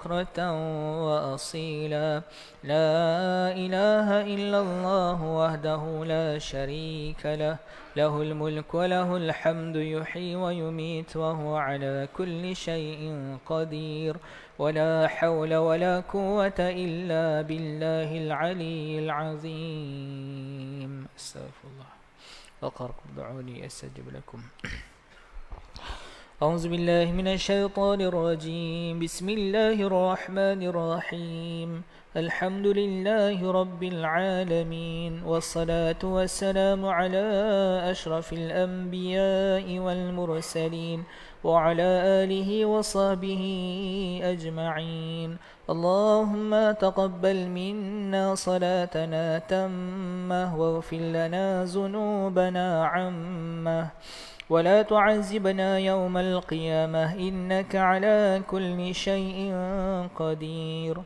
بكرة وأصيلا. لا إله إلا الله وحده لا شريك له، له الملك وله الحمد يحيي ويميت وهو على كل شيء قدير. ولا حول ولا قوة إلا بالله العلي العظيم. استغفر الله. وقركم دعوني أستجب لكم. أعوذ بالله من الشيطان الرجيم. بسم الله الرحمن الرحيم. الحمد لله رب العالمين، والصلاة والسلام على أشرف الأنبياء والمرسلين وعلى آله وصحبه أجمعين. اللهم تقبل منا صلاتنا تامة، واغفر لنا ذنوبنا عامة، ولا تعذبنا يوم القيامة، إنك على كل شيء قدير.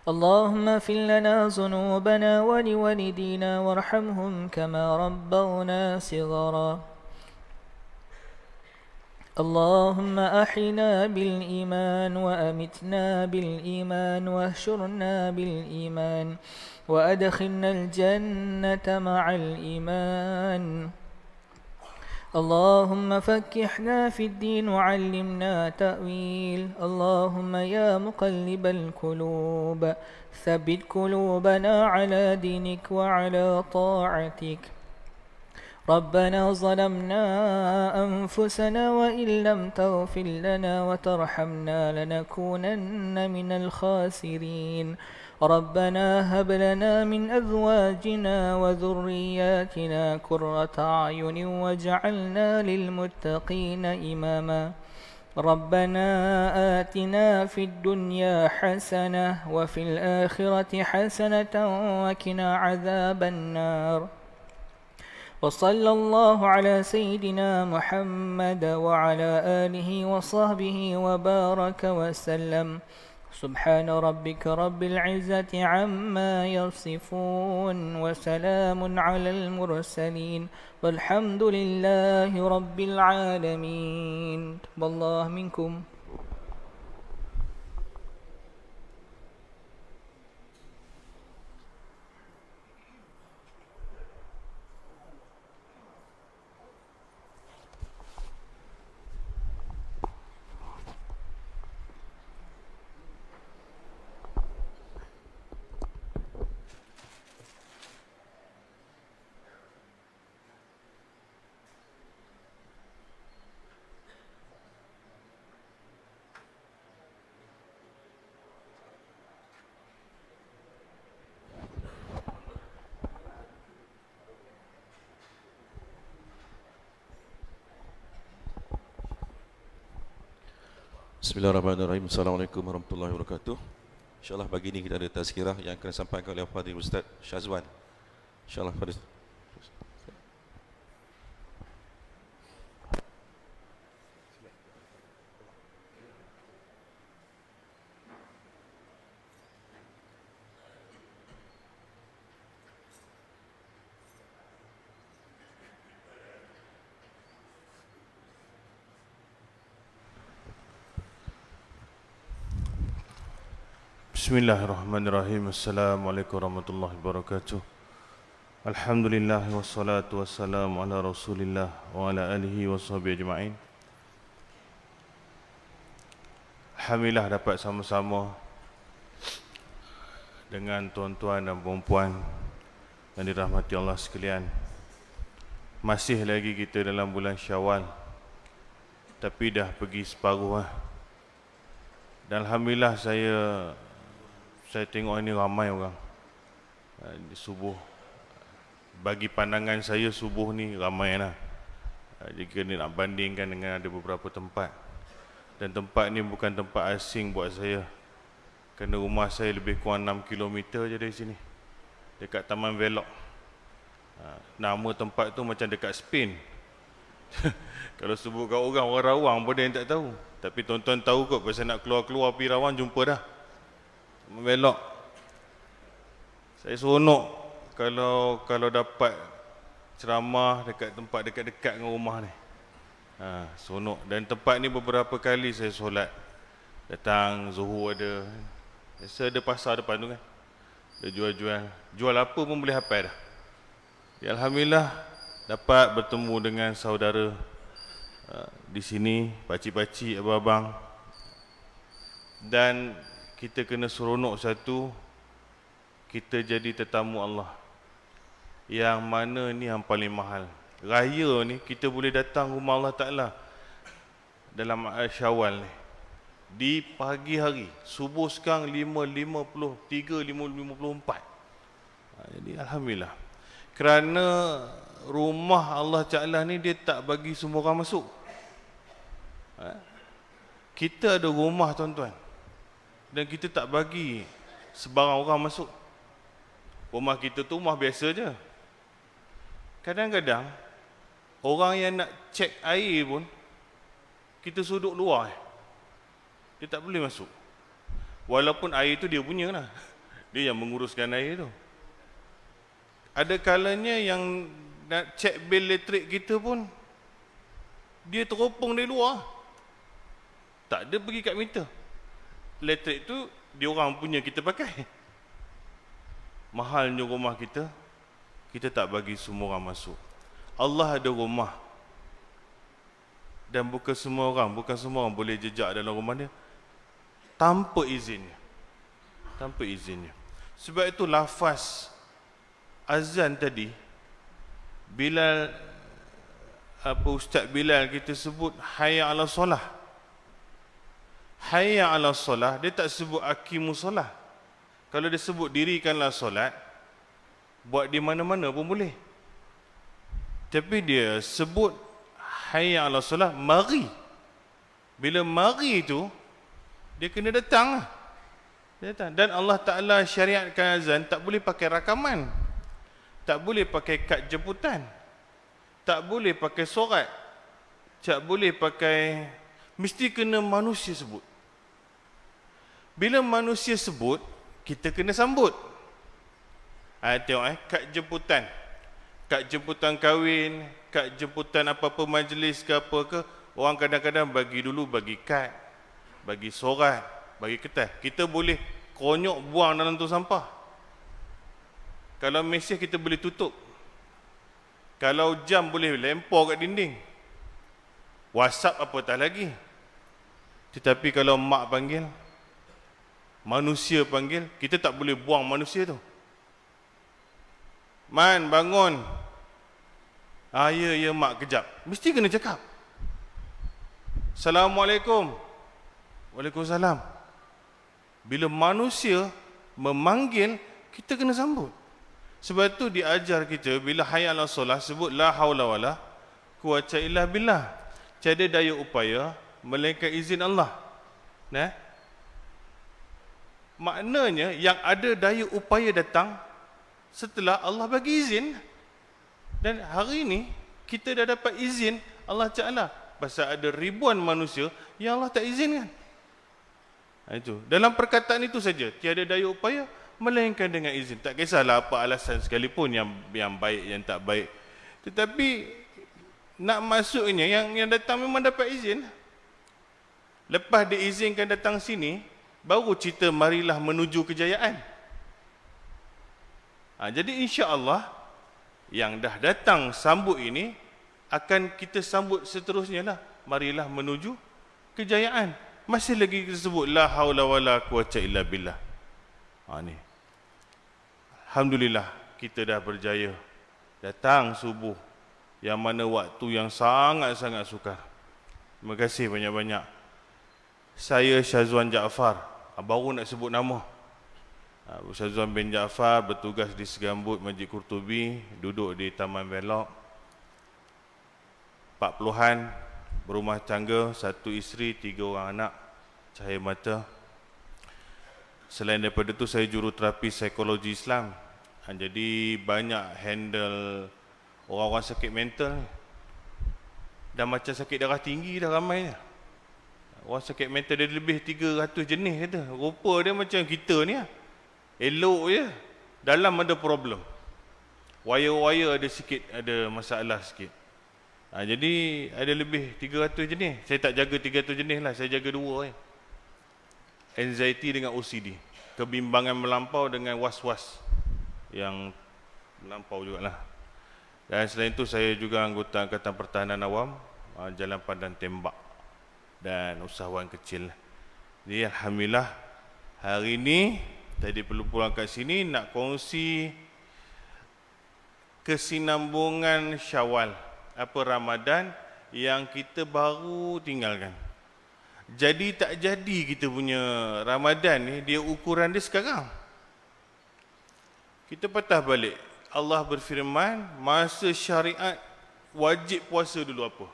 اللهم اغفر لنا ذنوبنا ولوالدينا وارحمهم كما ربونا صغارا. اللهم أحينا بالإيمان وأمتنا بالإيمان واحشرنا بالإيمان وأدخلنا الجنة مع الإيمان. اللهم فكحنا في الدين وعلمنا تأويل. اللهم يا مقلب القلوب ثبت قلوبنا على دينك وعلى طاعتك. ربنا ظلمنا أنفسنا وإن لم تغفر لنا وترحمنا لنكونن من الخاسرين. ربنا هب لنا من أزواجنا وذرياتنا قرة أعين واجعلنا للمتقين إماما. ربنا آتنا في الدنيا حسنة وفي الآخرة حسنة وقنا عذاب النار. وصلى الله على سيدنا محمد وعلى آله وصحبه وبارك وسلم. سبحان ربك رب العزة عما يصفون، وسلام على المرسلين، والحمد لله رب العالمين. تقبل الله منكم. Bismillahirrahmanirrahim. Assalamualaikum warahmatullahi wabarakatuh. InsyaAllah pagi ini kita ada tazkirah yang akan disampaikan oleh Fadil Ustaz Syazwan. InsyaAllah Fadil. Bismillahirrahmanirrahim. Assalamualaikum warahmatullahi wabarakatuh. Alhamdulillah wassalatu wassalamu ala Rasulillah wa ala alihi washabihi ajma'in. Alhamdulillah dapat sama-sama dengan tuan-tuan dan puan-puan yang dirahmati Allah sekalian. Masih lagi kita dalam bulan Syawal, tapi dah pergi separuh. Dan alhamdulillah saya tengok ini ramai orang di subuh. Bagi pandangan saya subuh ni ramai lah. Jika ni nak bandingkan dengan ada beberapa tempat. Dan tempat ni bukan tempat asing buat saya, kerana rumah saya lebih kurang 6 km je dari sini, dekat Taman Velok. Nama tempat tu macam dekat Spain. Kalau sebut kat orang Rawang pun dia yang tak tahu. Tapi tuan-tuan tahu kot, pasal nak keluar-keluar pergi Rawang jumpa dah Velok. Saya seronok kalau dapat ceramah dekat tempat dekat-dekat dengan rumah ni. Seronok. Dan tempat ni beberapa kali saya solat. Datang Zuhur ada. Biasa ada pasar depan tu kan. Dia jual-jual. Jual apa pun boleh hafal dah. Ya, Alhamdulillah dapat bertemu dengan saudara di sini, pakcik-pakcik, abang-abang. Dan kita kena seronok satu, kita jadi tetamu Allah. Yang mana ni yang paling mahal. Raya ni kita boleh datang rumah Allah Ta'ala dalam Syawal ni. Di pagi hari, subuh sekarang 5.53, 5.54. Jadi Alhamdulillah. Kerana rumah Allah Ta'ala ni dia tak bagi semua orang masuk. Kita ada rumah tuan-tuan. Dan kita tak bagi sebarang orang masuk. Rumah kita tu rumah biasa je. Kadang-kadang orang yang nak cek air pun kita suduk luar. Dia tak boleh masuk. Walaupun air tu dia punya lah. Dia yang menguruskan air tu. Ada kalanya yang nak cek bil elektrik kita pun dia teropong dari luar. Tak ada pergi kat meter. Elektrik tu dia orang punya, kita pakai. Mahalnya rumah kita, kita tak bagi semua orang masuk. Allah ada rumah. Dan bukan semua orang boleh jejak dalam rumah dia tanpa izinnya. Tanpa izinnya. Sebab itu lafaz azan tadi, Bilal, Ustaz Bilal kita sebut hayya ala solah. Hayya ala solah, dia tak sebut aqimus solah. Kalau dia sebut dirikanlah solat, buat di mana-mana pun boleh. Tapi dia sebut hayya ala solah, mari. Bila mari tu, dia kena datang lah. Dia datang. Dan Allah Ta'ala syariatkan azan tak boleh pakai rakaman, tak boleh pakai kad jemputan, tak boleh pakai sorat, tak boleh pakai, mesti kena manusia sebut. Bila manusia sebut, kita kena sambut. Tengok kad jemputan, kad jemputan kahwin, kad jemputan apa-apa majlis ke apa ke, orang kadang-kadang bagi dulu, bagi kad, bagi sorat, bagi kertas. Kita boleh konyok buang dalam tong sampah. Kalau mesej kita boleh tutup. Kalau jam boleh lempar kat dinding. WhatsApp apatah lagi. Tetapi kalau mak panggil, manusia panggil, kita tak boleh buang manusia tu. Man, bangun. Ya mak, kejap. Mesti kena cakap. Assalamualaikum. Waalaikumsalam. Bila manusia memanggil, kita kena sambut. Sebab tu diajar kita, bila hayya ala solah, sebut la haula wala quwwata illa billah. Tiada daya upaya melainkan izin Allah. Nah, maknanya yang ada daya upaya datang setelah Allah bagi izin. Dan hari ini kita dah dapat izin Allah Ta'ala. Pasal ada ribuan manusia yang Allah tak izinkan. Itu. Dalam perkataan itu saja, tiada daya upaya melainkan dengan izin. Tak kisahlah apa alasan sekalipun, yang baik, yang tak baik. Tetapi nak masuknya, yang datang memang dapat izin. Lepas diizinkan datang sini, baru cerita marilah menuju kejayaan. Jadi insya-Allah yang dah datang sambut ini akan kita sambut seterusnya lah. Marilah menuju kejayaan. Masih lagi kita sebut la haula wala quwwata illa billah. Ni. Alhamdulillah kita dah berjaya datang subuh, yang mana waktu yang sangat-sangat sukar. Terima kasih banyak-banyak. Saya Syazwan Jaafar, baru nak sebut nama. Syazwan bin Jaafar bertugas di Segambut Masjid Qurtubi, duduk di Taman Velok. 40-an, berumah tangga, 1 isteri, 3 orang anak, cahaya mata. Selain daripada itu, saya juruterapi psikologi Islam. Jadi banyak handle orang-orang sakit mental. Dah macam sakit darah tinggi dah ramai. Orang sakit mental dia lebih 300 jenis kata. Rupa dia macam kita ni lah. Elok je, dalam ada problem. Wire-wire ada sikit, ada masalah sikit. Jadi ada lebih 300 jenis. Saya tak jaga 300 jenis lah, saya jaga 2 je. anxiety dengan OCD, kebimbangan melampau dengan was-was yang melampau jugalah. Dan selain itu saya juga anggota Angkatan Pertahanan Awam, Jalan Pandan Tembak dan usahawan kecil. Jadi alhamdulillah hari ini tadi perlu pulang kat sini nak kongsi kesinambungan Syawal, apa Ramadan yang kita baru tinggalkan. Jadi tak jadi kita punya Ramadan ni, dia ukuran dia sekarang. Kita patah balik. Allah berfirman, masa syariat wajib puasa dulu apa?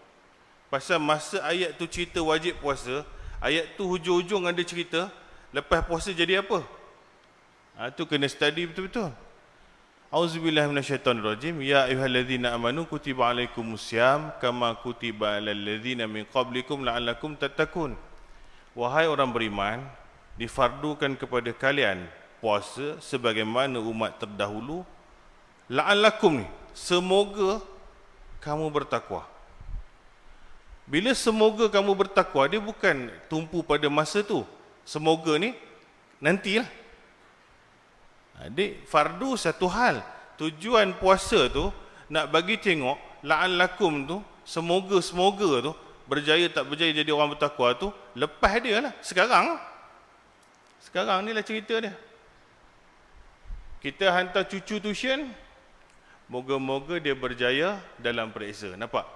Pasal masa ayat tu cerita wajib puasa, ayat tu hujung-hujung ada cerita lepas puasa jadi apa? Tu kena study betul-betul. Auzubillahi minasyaitonirrajim. Ya ayyuhalladzina amanu kutiba alaikumusiyam kama kutiba alal ladzina min qablikum la'allakum tattaqun. Wahai orang beriman, difardukan kepada kalian puasa sebagaimana umat terdahulu. La'allakum ni, semoga kamu bertakwa. Bila semoga kamu bertakwa, dia bukan tumpu pada masa tu. Semoga ni nantilah. Adik, fardu satu hal. Tujuan puasa tu nak bagi tengok la'allakum tu, semoga tu berjaya tak berjaya jadi orang bertakwa tu lepas dia lah. Sekarang ni lah cerita dia. Kita hantar cucu tuition, moga-moga dia berjaya dalam periksa. Nampak?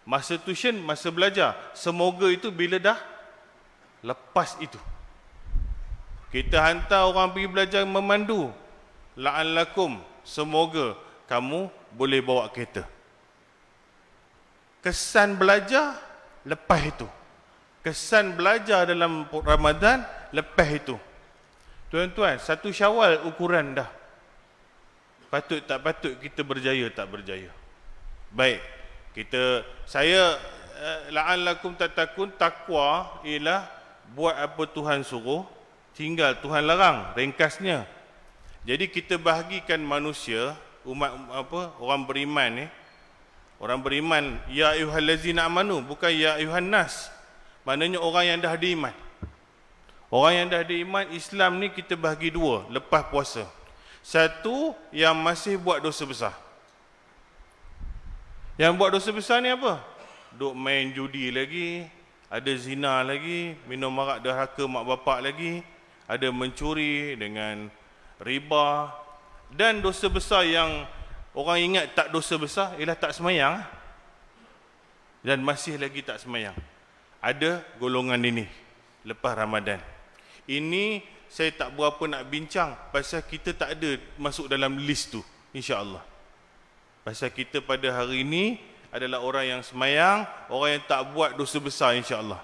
Masa tuition, masa belajar. Semoga itu bila dah lepas itu. Kita hantar orang pergi belajar memandu. La'allakum, semoga kamu boleh bawa kereta. Kesan belajar lepas itu. Kesan belajar dalam Ramadan lepas itu. Tuan-tuan, 1 Syawal ukuran dah. Patut tak patut kita berjaya tak berjaya. Baik, saya la'allakum tattaqun, takwa ialah buat apa Tuhan suruh, tinggal Tuhan larang, ringkasnya. Jadi kita bahagikan manusia, orang beriman ni, orang beriman, ya ayyuhallazina amanu, bukan ya ayyuhan nas. Maknanya orang yang dah ada iman. Orang yang dah ada iman, Islam ni kita bahagi 2 lepas puasa. Satu, yang masih buat dosa besar. Yang buat dosa besar ni apa? Duk main judi lagi, ada zina lagi, minum arak derhaka mak bapak lagi, ada mencuri dengan riba, dan dosa besar yang orang ingat tak dosa besar ialah tak semayang, dan masih lagi tak semayang. Ada golongan ini lepas Ramadan. Ini saya tak berapa nak bincang pasal kita tak ada masuk dalam list tu, insya-Allah. Pasal kita pada hari ini adalah orang yang semayang, orang yang tak buat dosa besar, insya-Allah.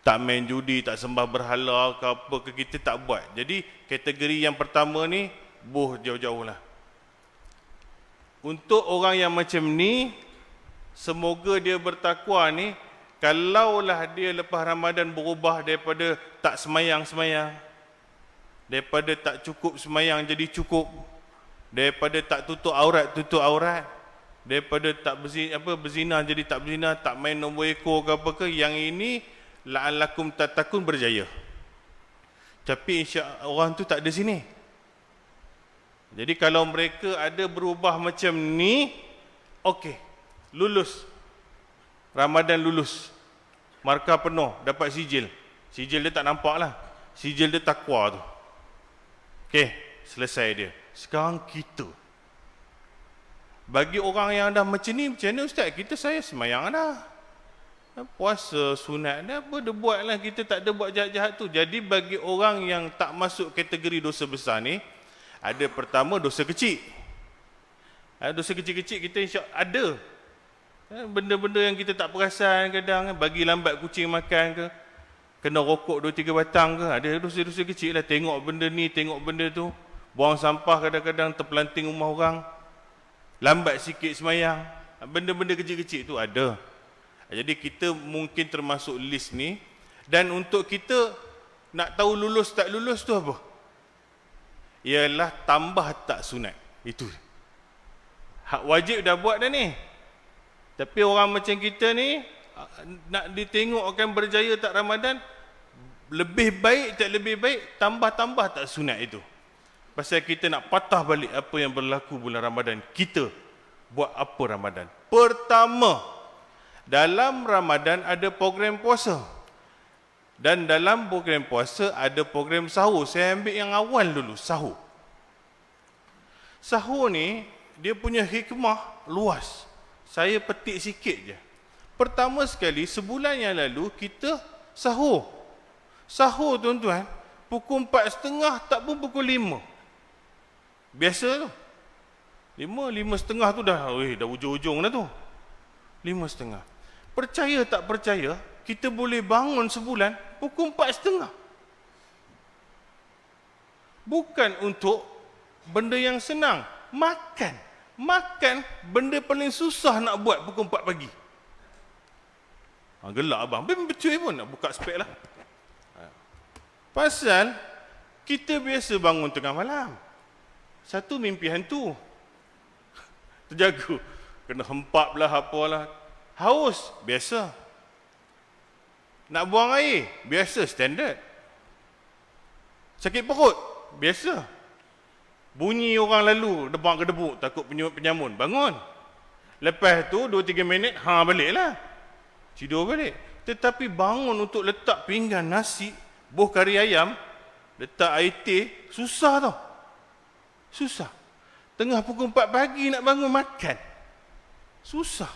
Tak main judi, tak sembah berhala ke apa ke, kita tak buat. Jadi kategori yang pertama ni jauh-jauh lah. Untuk orang yang macam ni, semoga dia bertakwa ni, kalaulah dia lepas Ramadan berubah daripada tak semayang-semayang, daripada tak cukup semayang jadi cukup, daripada tak tutup aurat, daripada tak berzina jadi tak berzina, tak main nombor ekor ke apa ke, yang ini la'allakum tattaqun berjaya. Tapi orang tu tak ada sini. Jadi kalau mereka ada berubah macam ni, okey, lulus Ramadan, lulus markah penuh, dapat sijil. Sijil dia tak nampak lah, sijil dia takwa tu. Okey, selesai dia. Sekarang kita, bagi orang yang dah macam ni, macam mana ustaz? Saya semayang dah, puasa sunat dah, apa dia buat lah, kita tak ada buat jahat-jahat tu. Jadi bagi orang yang tak masuk kategori dosa besar ni, ada pertama dosa kecil. Dosa kecil-kecil kita ada. Benda-benda yang kita tak perasan kadang, bagi lambat kucing makan ke, kena rokok 2-3 batang ke, ada dosa-dosa kecil lah. Tengok benda ni, tengok benda tu, buang sampah kadang-kadang terpelanting rumah orang, lambat sikit semayang, benda-benda kecil-kecil tu ada. Jadi kita mungkin termasuk list ni. Dan untuk kita nak tahu lulus tak lulus tu apa? Ialah tambah tak sunat. Itu hak wajib dah buat dah ni. Tapi orang macam kita ni, nak ditengok akan berjaya tak Ramadan, lebih baik tak lebih baik, tambah-tambah tak sunat itu. Pasal kita nak patah balik apa yang berlaku bulan Ramadan. Kita buat apa Ramadan? Pertama, dalam Ramadan ada program puasa. Dan dalam program puasa ada program sahur. Saya ambil yang awal dulu, sahur. Sahur ni, dia punya hikmah luas. Saya petik sikit je. Pertama sekali, sebulan yang lalu kita sahur. Sahur tuan-tuan, pukul 4.30 tak pun pukul 5. Biasa tu. 5.30 tu dah ujung-ujung dah tu. 5.30. Percaya tak percaya, kita boleh bangun sebulan pukul 4.30. Bukan untuk benda yang senang. Makan. Makan benda paling susah nak buat pukul 4 pagi. Gelak abang. Betul pun nak buka spek lah. Pasal kita biasa bangun tengah malam. Satu mimpi hantu. Terjaga. Kena hempap lah apalah. Haus. Biasa. Nak buang air. Biasa. Standard. Sakit perut. Biasa. Bunyi orang lalu. Debak-kedebuk. Takut penyamun. Bangun. Lepas tu 2-3 minit. Balik lah. Tidur balik. Tetapi bangun untuk letak pinggan nasi. Buah kari ayam. Letak air teh. Susah tau. Susah. Tengah pukul 4 pagi nak bangun makan. Susah.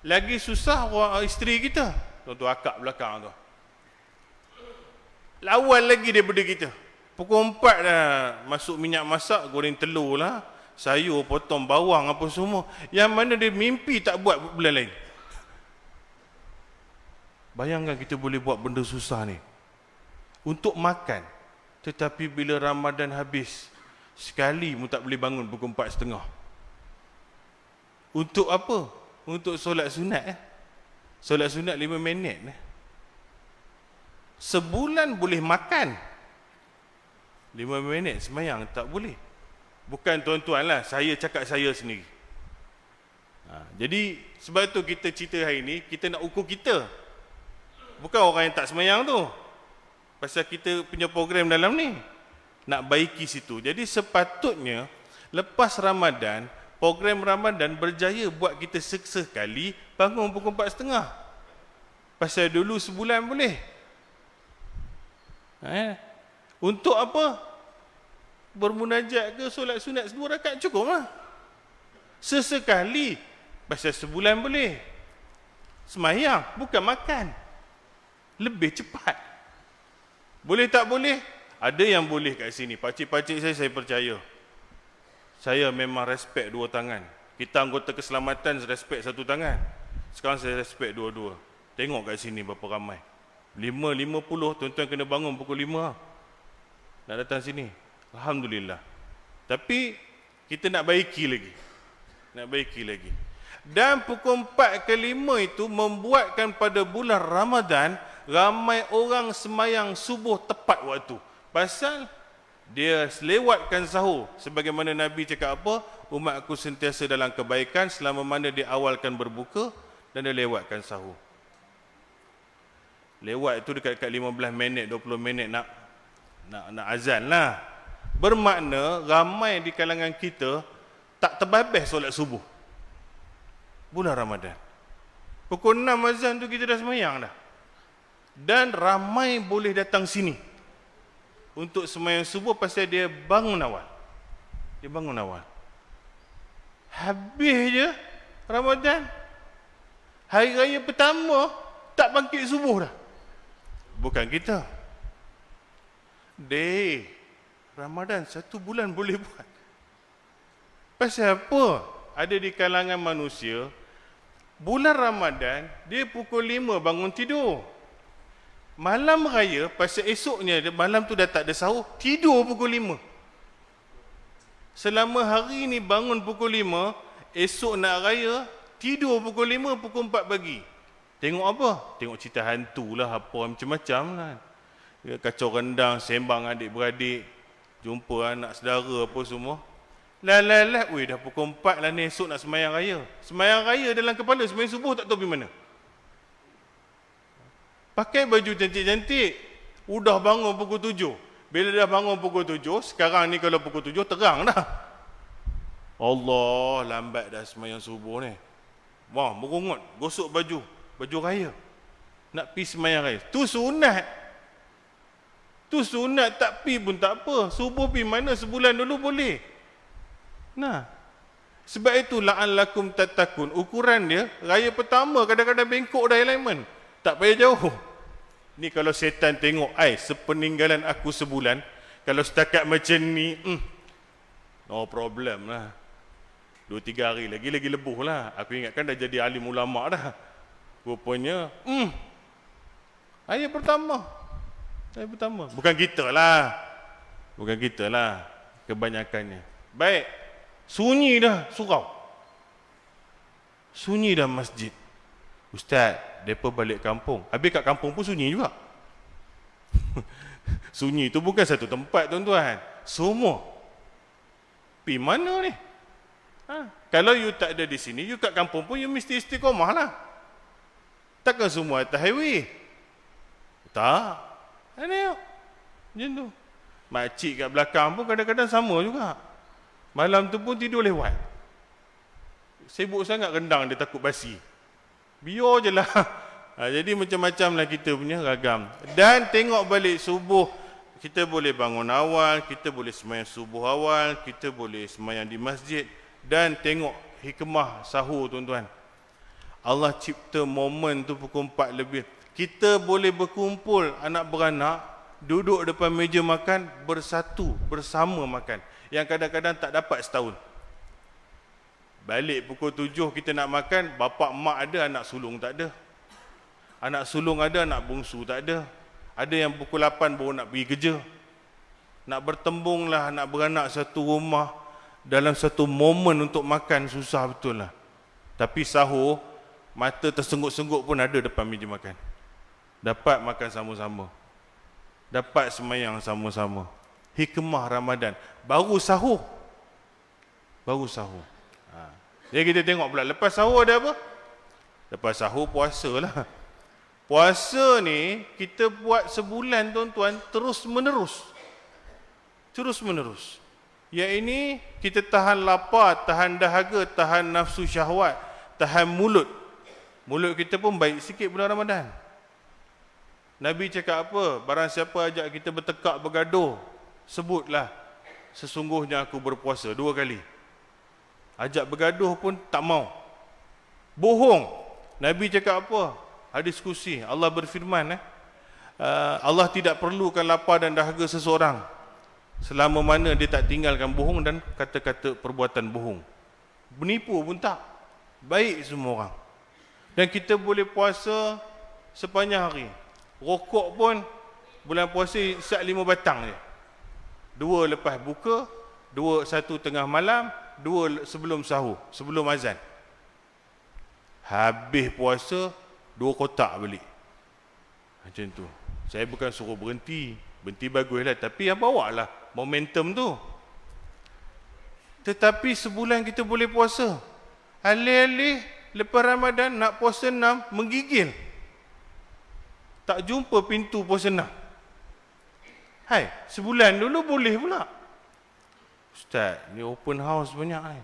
Lagi susah orang isteri kita. Tuan-tuan akak belakang tu. Lawan lagi daripada kita. Pukul 4 dah masuk minyak masak, goreng telur lah. Sayur, potong bawang apa semua. Yang mana dia mimpi tak buat bulan lain. Bayangkan kita boleh buat benda susah ni. Untuk makan. Tetapi bila Ramadan habis, sekali pun tak boleh bangun pukul 4.30. Untuk apa? Untuk solat sunat. Solat sunat 5 minit. Sebulan boleh makan. 5 minit semayang tak boleh. Bukan tuan-tuan lah, saya cakap saya sendiri. Jadi sebab tu kita cerita hari ni, kita nak ukur kita. Bukan orang yang tak semayang tu. Pasal kita punya program dalam ni. Nak baiki situ. Jadi sepatutnya lepas Ramadan, program Ramadan berjaya buat kita sekali bangun pukul 4.30. Pasal dulu sebulan boleh. Untuk apa? Bermunajat ke solat sunat 2 rakaat cukup lah. Sesekali. Pasal sebulan boleh. Semayang, bukan makan. Lebih cepat. Boleh tak boleh? Ada yang boleh kat sini. Pakcik-pakcik saya percaya. Saya memang respect 2 tangan. Kita anggota keselamatan respect 1 tangan. Sekarang saya respect 2-2. Tengok kat sini berapa ramai. 5.50 tuan-tuan kena bangun pukul 5. Nak datang sini. Alhamdulillah. Tapi kita nak baiki lagi. Nak baiki lagi. Dan pukul 4 ke 5 itu membuatkan pada bulan Ramadan ramai orang semayang subuh tepat waktu. Pasal dia selewatkan sahur. Sebagaimana Nabi cakap apa? Umat aku sentiasa dalam kebaikan selama mana dia awalkan berbuka dan dia lewatkan sahur. Lewat itu dekat-dekat 15 minit, 20 minit nak azan lah. Bermakna ramai di kalangan kita tak terbabeh solat subuh. Bulan Ramadan. Pukul 6 azan tu kita dah semayang dah. Dan ramai boleh datang sini untuk semayang subuh pasal dia bangun awal. Dia bangun awal. Habis je Ramadan. Hari raya pertama tak bangkit subuh dah. Bukan kita. Ramadan 1 bulan boleh buat. Pasal apa? Ada di kalangan manusia, bulan Ramadan dia pukul 5 bangun tidur. Malam raya, pasal esoknya malam tu dah tak ada sahur, tidur pukul 5. Selama hari ni bangun pukul 5, esok nak raya, tidur pukul 5, pukul 4 pagi. Tengok apa? Tengok cerita hantu lah, apa macam-macam lah. Kacau rendang, sembang adik-beradik, jumpa anak saudara apa semua. Weh dah pukul 4 lah ni, esok nak semayang raya. Semayang raya dalam kepala, semayang subuh tak tahu pergi mana. Pakai baju cantik-cantik. Udah bangun pukul 7. Bila dah bangun pukul 7, sekarang ni kalau pukul 7 terang dah. Allah, lambat dah sembahyang subuh ni. Wah, merungut, gosok baju raya. Nak pergi sembahyang raya. Tu sunat. Tu sunat, tak pergi pun tak apa. Subuh pergi mana sebulan dulu boleh. Nah, sebab itu la'allakum tattaqun. Ukuran dia, raya pertama kadang-kadang bengkok dah alignment. Tak payah jauh. Ni kalau setan tengok, sepeninggalan aku sebulan, kalau setakat macam ni, no problem lah. 2-3 hari lagi lebuh lah. Aku ingatkan dah jadi alim ulama' dah. Rupanya, ayat pertama. Bukan kita lah. Kebanyakannya. Baik. Sunyi dah surau. Sunyi dah masjid. Ustaz, mereka balik kampung. Habis kat kampung pun sunyi juga. Sunyi tu bukan satu tempat, tuan-tuan. Semua. Pergi mana ni? Kalau you tak ada di sini, you kat kampung pun you mesti istiqomah lah. Takkan semua atas highway. Tak. Tengok. Macam tu. Makcik kat belakang pun kadang-kadang sama juga. Malam tu pun tidur lewat. Sibuk sangat rendang, dia takut basi. Biar je lah. Jadi macam-macam lah kita punya ragam. Dan tengok balik subuh, kita boleh bangun awal, kita boleh sembahyang subuh awal, kita boleh sembahyang di masjid. Dan tengok hikmah sahur, tuan-tuan. Allah cipta momen tu pukul 4 lebih. Kita boleh berkumpul anak beranak, duduk depan meja makan, bersatu, bersama makan. Yang kadang-kadang tak dapat setahun. Balik pukul 7 kita nak makan, bapak mak ada, anak sulung tak ada. Anak sulung ada, anak bungsu tak ada. Ada yang pukul 8 baru nak pergi kerja. Nak bertembung lah anak beranak satu rumah, dalam satu momen untuk makan susah betul lah. Tapi sahur, mata tersengguk-sengguk pun ada depan meja makan. Dapat makan sama-sama. Dapat sembahyang sama-sama. Hikmah Ramadan. Baru sahur. Jadi kita tengok pula, lepas sahur ada apa? Lepas sahur puasa lah. Puasa ni kita buat sebulan, tuan-tuan, terus menerus. Yang ini kita tahan lapar, tahan dahaga, tahan nafsu syahwat, tahan mulut. Mulut kita pun baik sikit bulan Ramadan. Nabi cakap apa? Barang siapa ajak kita bertekak bergaduh, sebutlah, sesungguhnya aku berpuasa 2 kali. Ajak bergaduh pun tak mau. Bohong. Nabi cakap apa? Hadis kursi. Allah berfirman, Allah tidak perlukan lapar dan dahaga seseorang selama mana dia tak tinggalkan bohong dan kata-kata perbuatan bohong. Menipu pun tak. Baik semua orang. Dan kita boleh puasa sepanjang hari. Rokok pun bulan puasa isyak 5 batang je. 2 lepas buka, 1 tengah malam, 2 sebelum sahur, sebelum azan. Habis puasa, 2 kotak balik. Macam tu. Saya bukan suruh berhenti baguslah, tapi yang bawa lah momentum tu. Tetapi sebulan kita boleh puasa. Alih-alih lepas Ramadan nak puasa 6, menggigil. Tak jumpa pintu puasa 6. Sebulan dulu boleh pula. Ustaz, ni open house banyak ni.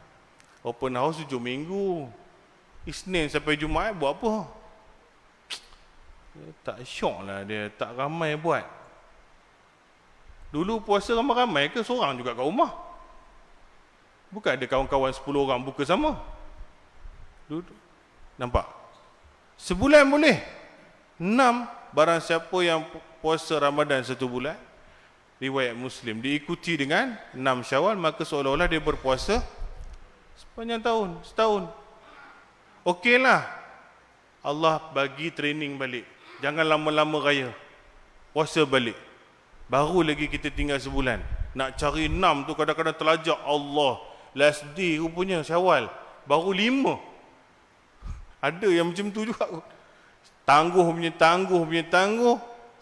Open house 7 minggu. Isnin sampai Jumaat buat apa? Tak syok lah dia, tak ramai buat. Dulu puasa ramai-ramai ke seorang juga kat rumah? Bukan ada kawan-kawan 10 orang buka sama. Duduk. Nampak? Sebulan boleh. 6, barang siapa yang puasa Ramadan 1 bulan, riwayat Muslim, diikuti dengan 6 Syawal, maka seolah-olah dia berpuasa sepanjang tahun, setahun. Okeylah. Allah bagi training balik. Jangan lama-lama raya. Puasa balik. Baru lagi kita tinggal sebulan. Nak cari 6 tu kadang-kadang terlajak. Allah, last day rupanya Syawal. Baru 5. Ada yang macam tu juga. Tangguh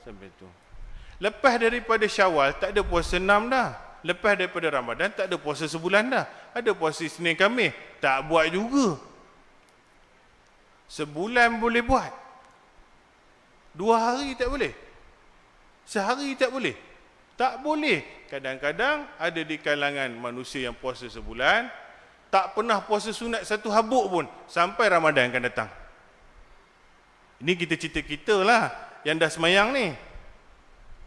sampai tu. Lepas daripada Syawal tak ada puasa 6 dah. Lepas daripada Ramadan tak ada puasa sebulan dah. Ada puasa Isnin Khamis, tak buat juga. Sebulan boleh buat. 2 hari tak boleh. Sehari tak boleh? Tak boleh. Kadang-kadang ada di kalangan manusia yang puasa sebulan, tak pernah puasa sunat satu habuk pun sampai Ramadan akan datang. Ini kita lah yang dah semayang ni.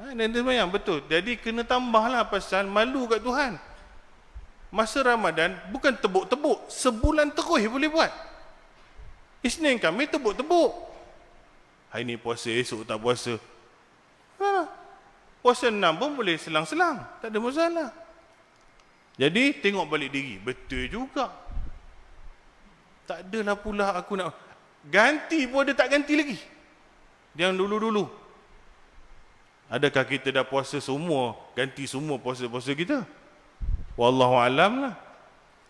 Dan dia semayang, betul. Jadi kena tambahlah pasal malu kat Tuhan. Masa Ramadan bukan tebuk-tebuk, sebulan terus boleh buat. Isnin kami tebuk-tebuk. Hari ni puasa, esok tak puasa. Puasa 6 pun boleh selang-selang, tak ada masalah. Jadi tengok balik diri, betul juga. Tak adalah pula aku nak ganti pun ada tak ganti lagi. Yang dulu-dulu. Adakah kita dah puasa semua, ganti semua puasa-puasa kita? Wallahu alam lah.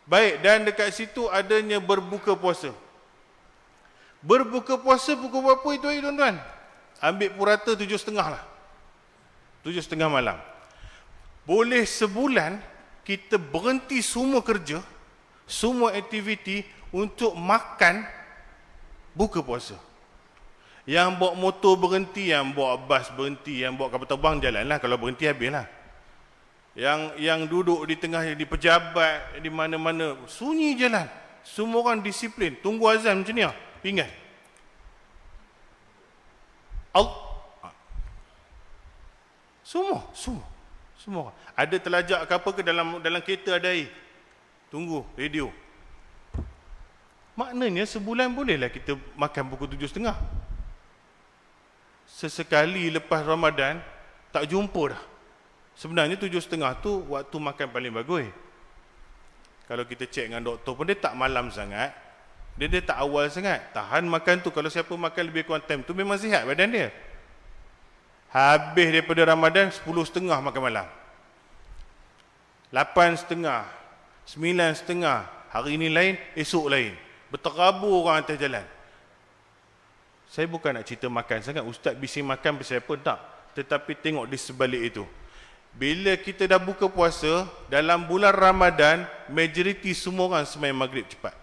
Baik, dan dekat situ adanya berbuka puasa. Berbuka puasa pukul berapa itu tuan-tuan? Ambil purata 7.30 lah. 7.30 malam. Boleh sebulan kita berhenti semua kerja, semua aktiviti untuk makan buka puasa. Yang bawa motor berhenti, yang bawa bas berhenti, yang bawa kapal terbang jalanlah, kalau berhenti habislah. Yang duduk di tengah di pejabat di mana-mana sunyi jalan. Semua orang disiplin, tunggu azan macam ni lah. Pinggan. Semua. Ada telajak ke apa ke dalam kereta ada air. Tunggu radio. Maknanya sebulan bolehlah kita makan pukul 7.30. Sesekali lepas Ramadan tak jumpa dah. Sebenarnya 7.30 tu waktu makan paling bagus. Kalau kita cek dengan doktor pun dia tak malam sangat. Dia tak awal sangat. Tahan makan tu. Kalau siapa makan lebih kurang time tu memang sihat badan dia. Habis daripada Ramadan 10.30 makan malam. 8.30, 9.30. Hari ini lain, esok lain. Berterabur orang atas jalan. Saya bukan nak cerita makan sangat. Ustaz bising makan pasal apa? Tak. Tetapi tengok di sebalik itu. Bila kita dah buka puasa, dalam bulan Ramadan, majoriti semua orang sembahyang maghrib cepat.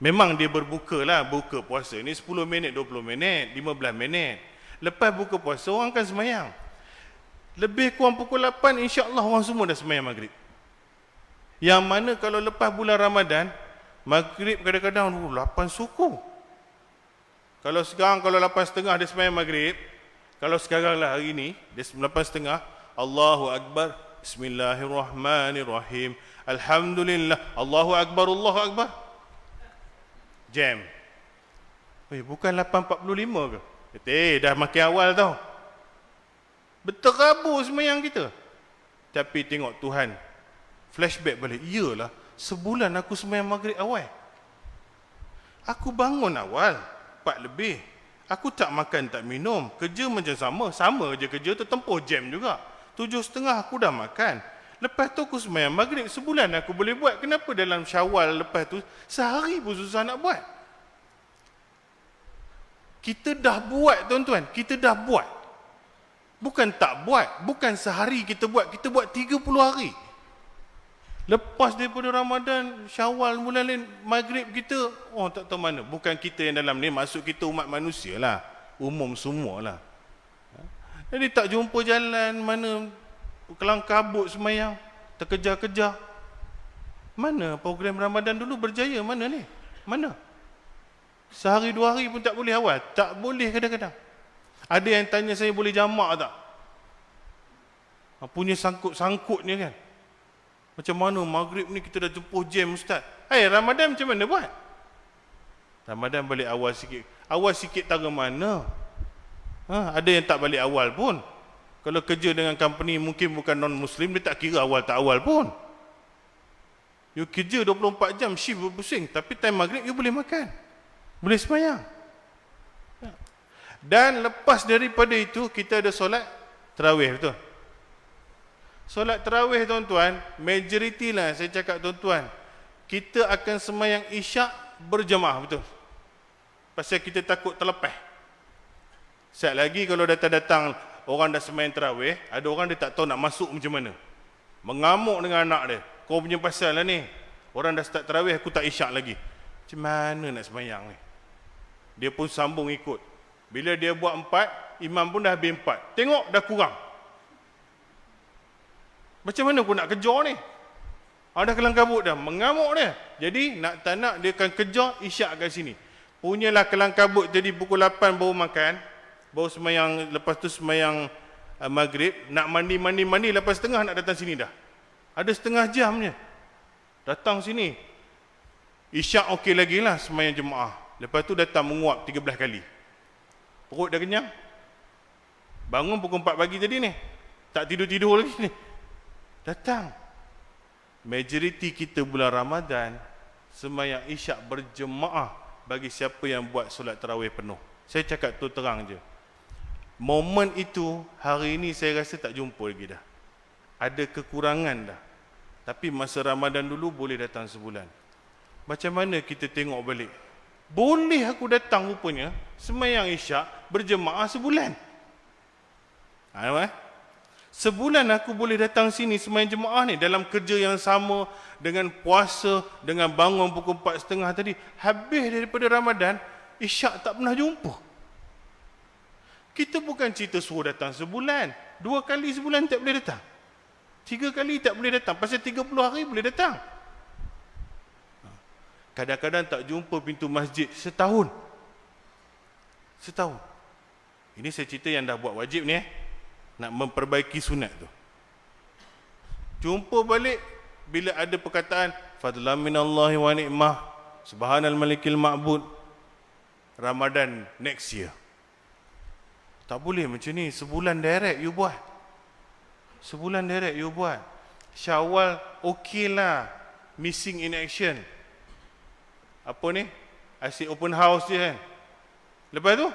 Memang dia berbuka lah, buka puasa ni 10 minit, 20 minit, 15 minit. Lepas buka puasa, orang akan sembahyang. Lebih kurang pukul 8, insya-Allah orang semua dah sembahyang maghrib. Yang mana kalau lepas bulan Ramadan, maghrib kadang-kadang 8 suku. Kalau sekarang, kalau 8.30 dia sembahyang maghrib, kalau sekarang lah hari ni, dia 8.30, Allahu Akbar, Bismillahirrahmanirrahim, Alhamdulillah, Allahu Akbar, Allahu Akbar. Jam. Bukan 8.45 ke? Dah makin awal tau. Berterabur sembahyang kita. Tapi tengok Tuhan, flashback balik. Iyalah, sebulan aku sembahyang maghrib awal. Aku bangun awal, 4 lebih. Aku tak makan, tak minum. Kerja macam sama je kerja tu, tempoh jam juga. 7.30 aku dah makan. Lepas tu aku sembahyang maghrib. Sebulan aku boleh buat. Kenapa dalam Syawal lepas tu sehari pun susah nak buat? Kita dah buat tuan-tuan. Kita dah buat. Bukan tak buat. Bukan sehari kita buat. Kita buat 30 hari. Lepas daripada Ramadan, Syawal, bulan lain, maghrib kita, oh tak tahu mana. Bukan kita yang dalam ni, maksud kita umat manusia lah. Umum semua lah. Jadi tak jumpa jalan, mana kelang kabut semayang, terkejar-kejar. Mana program Ramadan dulu berjaya, mana ni? Mana? Sehari 2 hari pun tak boleh awal. Tak boleh kadang-kadang. Ada yang tanya saya boleh jamak tak? Punya sangkut-sangkut ni kan. Macam mana maghrib ni kita dah tempuh jam Ustaz. Ramadan macam mana buat? Ramadan balik awal sikit. Awal sikit tara mana? Ada yang tak balik awal pun. Kalau kerja dengan company mungkin bukan non-Muslim, dia tak kira awal tak awal pun. You kerja 24 jam, shift berpusing. Tapi time maghrib you boleh makan. Boleh sembahyang. Dan lepas daripada itu, kita ada solat tarawih, betul? Solat tarawih tuan-tuan, majoriti lah saya cakap tuan-tuan, kita akan sembahyang isyak berjemaah, betul? Pasal kita takut terlepas. Sekejap lagi kalau datang-datang orang dah sembahyang tarawih, ada orang dia tak tahu nak masuk macam mana. Mengamuk dengan anak dia. Kau punya pasal lah ni. Orang dah start tarawih, aku tak isyak lagi. Macam mana nak sembahyang ni? Dia pun sambung ikut. Bila dia buat 4, imam pun dah habis 4. Tengok dah kurang. Macam mana aku nak kejar ni? Dah kelang kabut dah, mengamuk dia. Jadi tak nak dia akan kejar isyak kat sini. Punyalah kelang kabut jadi pukul 8 baru makan, baru semayang, lepas tu semayang maghrib, nak mandi, lepas setengah nak datang sini dah. Ada setengah jamnya. Datang sini. Isyak okey lagi lah semayang jemaah. Lepas tu datang menguap 13 kali. Perut dah kenyang. Bangun pukul 4 pagi tadi ni. Tak tidur-tidur lagi ni. Datang. Majoriti kita bulan Ramadan semayang isyak berjemaah bagi siapa yang buat solat tarawih penuh. Saya cakap tu terang je. Momen itu hari ini saya rasa tak jumpa lagi dah. Ada kekurangan dah. Tapi masa Ramadan dulu boleh datang sebulan. Macam mana kita tengok balik? Boleh aku datang rupanya semayang isyak berjemaah sebulan. Sebulan aku boleh datang sini semayang jemaah ni dalam kerja yang sama, dengan puasa, dengan bangun pukul 4.30 tadi. Habis daripada Ramadan, isyak tak pernah jumpa. Kita bukan cerita suruh datang sebulan. 2 kali sebulan tak boleh datang. 3 kali tak boleh datang. Pasal 30 hari boleh datang. Kadang-kadang tak jumpa pintu masjid setahun. Setahun. Ini saya cerita yang dah buat wajib ni nak memperbaiki sunat tu. Jumpa balik bila ada perkataan fadlan minallahi wa ni'mah subhanal malikil ma'bud, Ramadan next year. Tak boleh macam ni. Sebulan direct you buat. Sebulan direct you buat. Syawal okey lah, missing in action. Apa ni? Asyik open house je kan. Lepas tu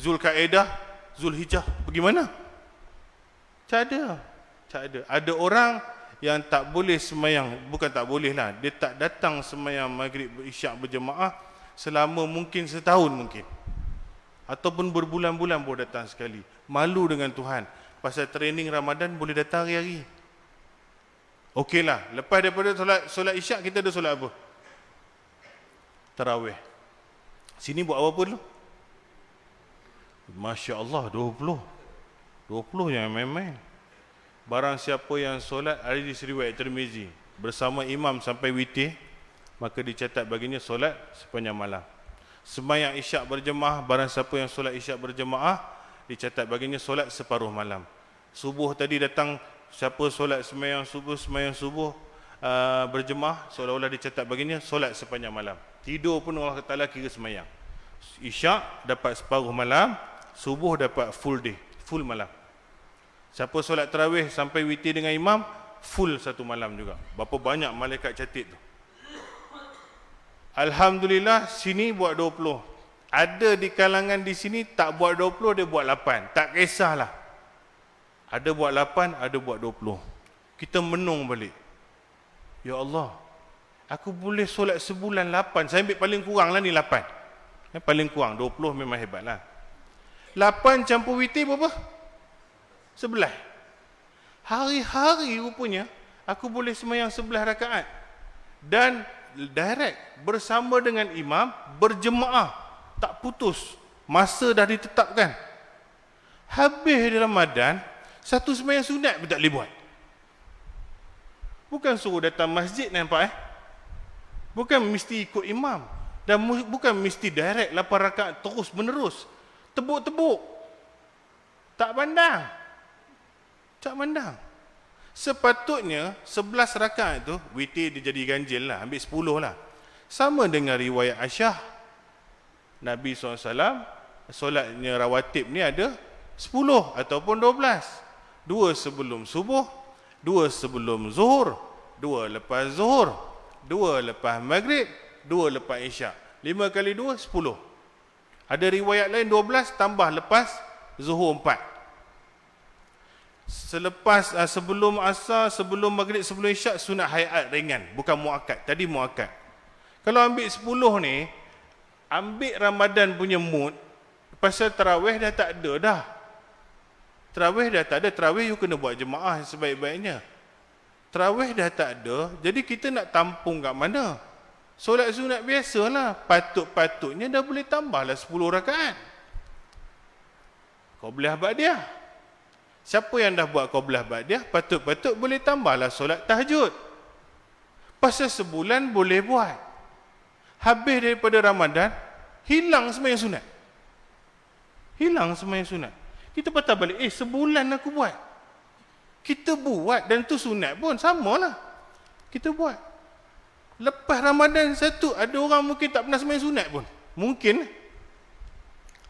Zulkaidah, Zulhijjah, bagaimana? Tak ada. Ada orang yang tak boleh semayang, bukan tak boleh lah, dia tak datang semayang maghrib isyak berjemaah selama mungkin setahun mungkin. Ataupun berbulan-bulan baru datang sekali. Malu dengan Tuhan. Pasal training Ramadan boleh datang hari-hari. Okeylah, lepas daripada solat isyak kita ada solat apa? Tarawih. Sini buat apa dulu? Masya Allah, 20 yang main-main. Barang siapa yang solat hadis riwayat Tirmizi bersama imam sampai witir, maka dicatat baginya solat sepanjang malam. Sembahyang isyak berjemaah, barang siapa yang solat isyak berjemaah, dicatat baginya solat separuh malam. Subuh tadi datang, siapa solat sembahyang subuh berjemaah, seolah-olah dicatat baginya solat sepanjang malam. Tidur pun Allah Ta'ala kira sembahyang. Isyak dapat separuh malam, subuh dapat full day, full malam. Siapa solat tarawih sampai witir dengan imam, full satu malam juga. Berapa banyak malaikat catat tu. Alhamdulillah, sini buat 20. Ada di kalangan di sini tak buat 20, dia buat 8. Tak kisahlah. Ada buat 8, ada buat 20. Kita menung balik. Ya Allah, aku boleh solat sebulan 8. Saya ambil paling kurang lah ni 8. Paling kurang, 20 memang hebat lah. 8 campur witir berapa? 11. Hari-hari rupanya aku boleh sembahyang 11 rakaat. Dan direct bersama dengan imam berjemaah. Tak putus. Masa dah ditetapkan. Habis di Ramadan, satu sembahyang sunat pun tak boleh buat. Bukan suruh datang masjid nampak Bukan mesti ikut imam. Dan bukan mesti direct 8 rakaat terus menerus. Tebuk-tebuk. Tak pandang. Sepatutnya 11 rakaat tu witir dia jadi ganjil lah, ambil 10 lah. Sama dengan riwayat Aisyah. Nabi SAW solatnya rawatib ni ada 10 ataupun 12. 2 sebelum subuh, 2 sebelum zuhur, 2 lepas zuhur, 2 lepas maghrib, 2 lepas isyak. 5 kali 2, 10. Ada riwayat lain 12 tambah lepas zuhur 4. Selepas sebelum asar, sebelum maghrib, sebelum isyak sunat hayat ringan, bukan muakkad. Tadi muakkad. Kalau ambil 10 ni, ambil Ramadan punya mood, pasal tarawih dah tak ada dah. Tarawih dah tak ada, tarawih you kena buat jemaah sebaik-baiknya. Tarawih dah tak ada, jadi kita nak tampung kat mana? Solat sunat biasalah, patut-patutnya dah boleh tambahlah 10 rakaat. Qabliyah ba'diyah. Siapa yang dah buat qabliyah ba'diyah, patut-patut boleh tambahlah solat tahajud. Pasal sebulan boleh buat. Habis daripada Ramadan, hilang sembahyang sunat. Hilang sembahyang sunat. Kita patah balik, sebulan aku buat. Kita buat dan tu sunat pun samalah. Kita buat. Lepas Ramadan satu, ada orang mungkin tak pernah sembahyang sunat pun. Mungkin.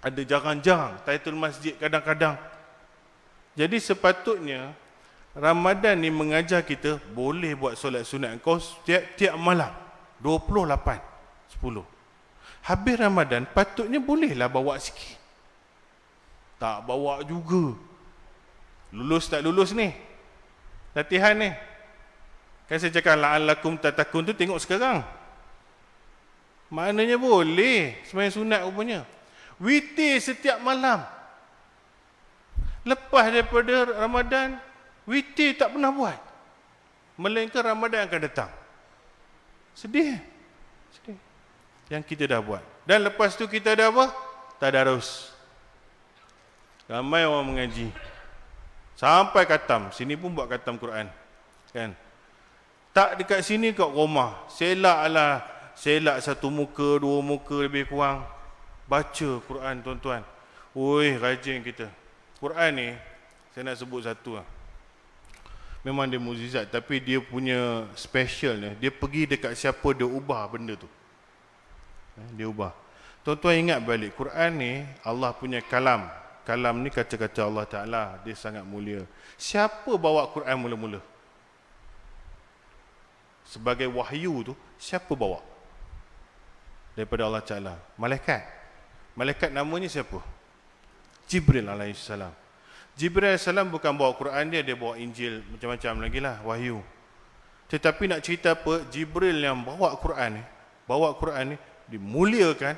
Ada jarang-jarang tahiyatul masjid kadang-kadang. Jadi sepatutnya Ramadan ni mengajar kita boleh buat solat sunat kau tiap malam 28 10. Habis Ramadan patutnya bolehlah bawa sikit. Tak bawa juga. Lulus tak lulus ni? Latihan ni. Kan saya cakap la'allakum tatakun tu tengok sekarang. Maknanya boleh sembahyang sunat rupanya. Witir setiap malam. Lepas daripada Ramadan, witir tak pernah buat. Melainkan Ramadan akan datang. Sedih. Sedih. Yang kita dah buat. Dan lepas tu kita dah apa? Tadarus. Ramai orang mengaji. Sampai khatam. Sini pun buat khatam Quran. Kan? Tak dekat sini kat rumah. Selak satu muka, dua muka lebih kurang. Baca Quran tuan-tuan. Oi, rajin kita. Quran ni, saya nak sebut satu lah. Memang dia mukjizat, tapi dia punya special ni, dia pergi dekat siapa, dia ubah benda tu. Dia ubah. Tuan-tuan ingat balik, Quran ni, Allah punya kalam. Kalam ni kata-kata Allah Ta'ala, dia sangat mulia. Siapa bawa Quran mula-mula? Sebagai wahyu tu, siapa bawa? Daripada Allah Ta'ala. Malaikat. Malaikat namanya siapa? Jibril alaihissalam. Jibril alaihissalam bukan bawa Quran dia bawa Injil, macam-macam lagi lah, wahyu. Tetapi nak cerita apa, Jibril yang bawa Quran ni, dimuliakan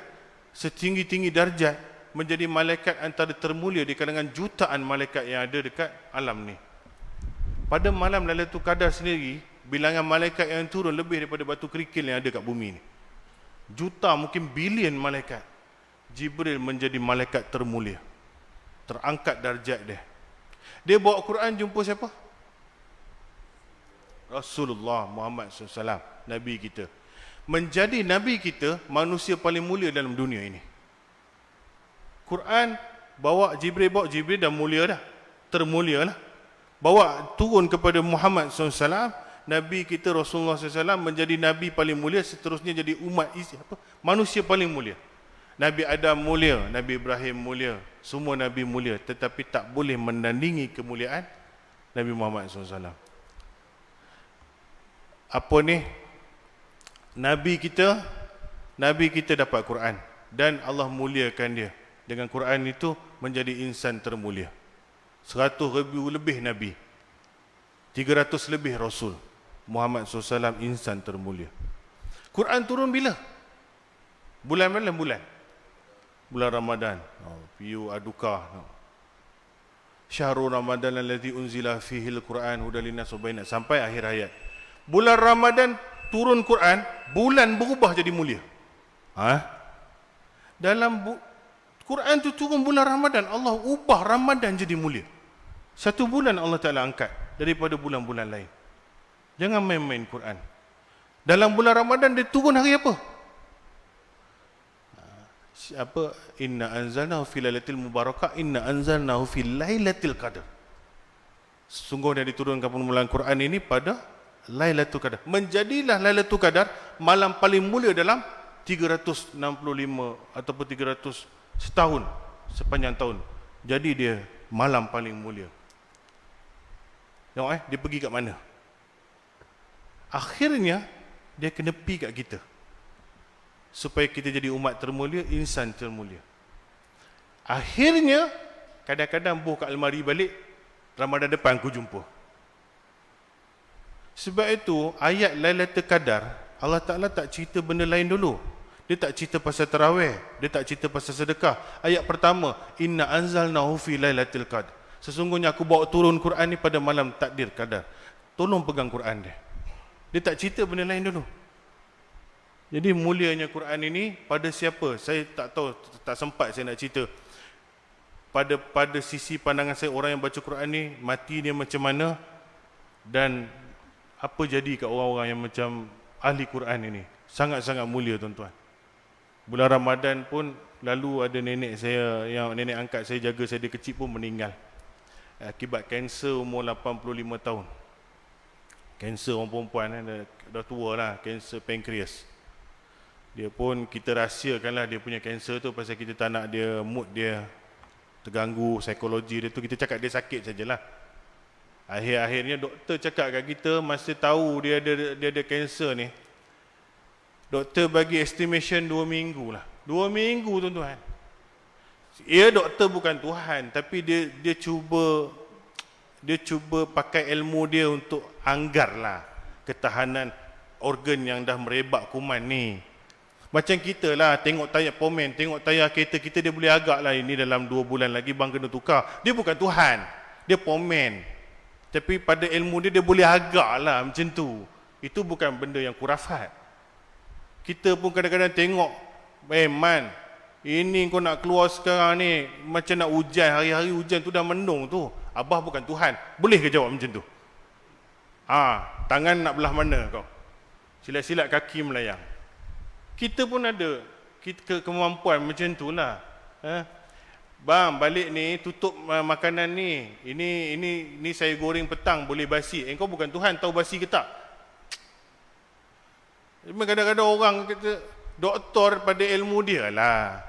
setinggi-tinggi darjat, menjadi malaikat antara termulia di kalangan jutaan malaikat yang ada dekat alam ni. Pada malam Lailatul Qadar sendiri, bilangan malaikat yang turun lebih daripada batu kerikil yang ada kat bumi ni. Juta, mungkin bilion malaikat. Jibril menjadi malaikat termulia. Terangkat darjat dia. Dia bawa Quran jumpa siapa? Rasulullah Muhammad SAW, Nabi kita. Menjadi Nabi kita, manusia paling mulia dalam dunia ini. Quran Jibril dah mulia dah. Termulia lah. Bawa turun kepada Muhammad SAW, Nabi kita Rasulullah SAW menjadi Nabi paling mulia, seterusnya jadi manusia paling mulia. Nabi Adam mulia, Nabi Ibrahim mulia, semua Nabi mulia, tetapi tak boleh menandingi kemuliaan Nabi Muhammad SAW. Apa ni? Nabi kita dapat Quran dan Allah muliakan dia. Dengan Quran itu menjadi insan termulia. 100 ribu lebih Nabi, 300 lebih Rasul. Muhammad SAW insan termulia. Quran turun bila? Bulan mana? Bulan Ramadan. Piu aduka. Syahrul Ramadan allazi unzila fihi al-Quran hudan linnas wa bayyinat, sampai akhir ayat. Bulan Ramadan turun Quran, bulan berubah jadi mulia. Quran tu turun bulan Ramadan, Allah ubah Ramadan jadi mulia. Satu bulan Allah Ta'ala angkat daripada bulan-bulan lain. Jangan main-main Quran. Dalam bulan Ramadan dia turun hari apa? Inna anzalnahu fi lailatul mubarakah, inna anzalnahu fi lailatul qadar. Sungguhnya diturunkan bulan Quran ini pada Lailatul Qadar. Menjadilah Lailatul Qadar malam paling mulia dalam 365 ataupun 300 setahun, sepanjang tahun. Jadi dia malam paling mulia. Tengok dia pergi kat mana? Akhirnya dia kena pergi kat kita. Supaya kita jadi umat termulia, insan termulia. Akhirnya kadang-kadang buka almari balik, Ramadan depan aku jumpa. Sebab itu ayat Lailatul Qadar, Allah Ta'ala tak cerita benda lain dulu. Dia tak cerita pasal tarawih, dia tak cerita pasal sedekah. Ayat pertama, inna anzalnahu fi lailatul qadar. Sesungguhnya aku bawa turun Quran ni pada malam takdir qadar. Tolong pegang Quran dia. Dia tak cerita benda lain dulu. Jadi mulianya Quran ini pada siapa? Saya tak tahu, tak sempat saya nak cerita. Pada sisi pandangan saya, orang yang baca Quran ni mati dia macam mana dan apa jadi kat orang-orang yang macam ahli Quran ini. Sangat-sangat mulia tuan-tuan. Bulan Ramadan pun lalu ada nenek saya, yang nenek angkat saya jaga saya dari kecil pun meninggal akibat kanser umur 85 tahun. Kanser orang perempuan dah tua lah, kanser pankreas. Dia pun kita rahsiakanlah dia punya kanser tu pasal kita tak nak dia mood dia terganggu, psikologi dia tu, kita cakap dia sakit sajalah. Akhir-akhirnya doktor cakap kat kita masa tahu dia ada kanser ni, doktor bagi estimation 2 minggu lah. 2 minggu tuan-tuan. Ya, doktor bukan Tuhan, tapi dia cuba pakai ilmu dia untuk anggarlah ketahanan organ yang dah merebak kuman ni. Macam kita lah, tengok tayar pomen, tengok tayar kereta kita, dia boleh agak lah ini dalam 2 bulan lagi bang kena tukar. Dia bukan Tuhan, dia pomen. Tapi pada ilmu dia boleh agak lah macam tu. Itu bukan benda yang kurafat. Kita pun kadang-kadang tengok, man, ini kau nak keluar sekarang ni, macam nak hujan, hari-hari hujan tu dah mendung tu. Abah bukan Tuhan, boleh ke jawab macam tu? Tangan nak belah mana kau? Silat-silat kaki melayang. Kita pun ada kemampuan macam tu lah. Bang, balik ni, tutup makanan ni. Ini saya goreng petang, boleh basi. Engkau bukan Tuhan, tahu basi ke tak? Kadang-kadang orang kata, doktor pada ilmu dia lah.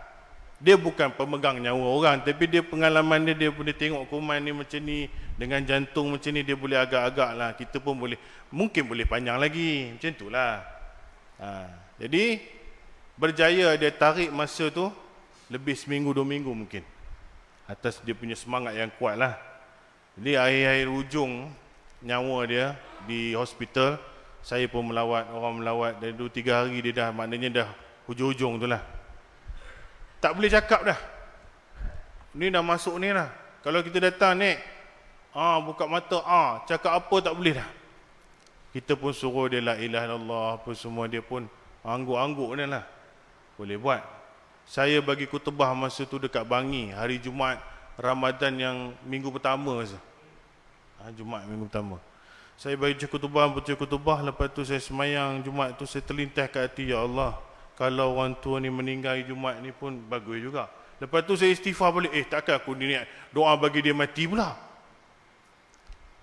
Dia bukan pemegang nyawa orang, tapi dia pengalaman dia boleh tengok kuman ni macam ni, dengan jantung macam ni, dia boleh agak-agak lah. Kita pun boleh, mungkin boleh panjang lagi. Macam tu lah. Jadi, berjaya dia tarik masa tu lebih seminggu 2 minggu mungkin, atas dia punya semangat yang kuat lah. Jadi akhir-akhir ujung nyawa dia di hospital, saya pun melawat, orang melawat, dan 2-3 hari dia dah, maknanya dah hujung-hujung tu lah, tak boleh cakap dah. Ni dah masuk ni lah. Kalau kita datang, Nek, buka mata, cakap apa tak boleh dah. Kita pun suruh dia la ilaha illallah apa semua, dia pun angguk-angguk ni lah. Boleh buat. Saya bagi khutbah masa tu dekat Bangi, hari Jumaat Ramadan yang minggu pertama saja. Jumaat minggu pertama. Saya baca khutbah, lepas tu saya semayang Jumaat tu, saya terlintas kat hati, ya Allah, kalau orang tua ni meninggal Jumaat ni pun bagus juga. Lepas tu saya istighfar balik, takkan aku ni doa bagi dia mati pula.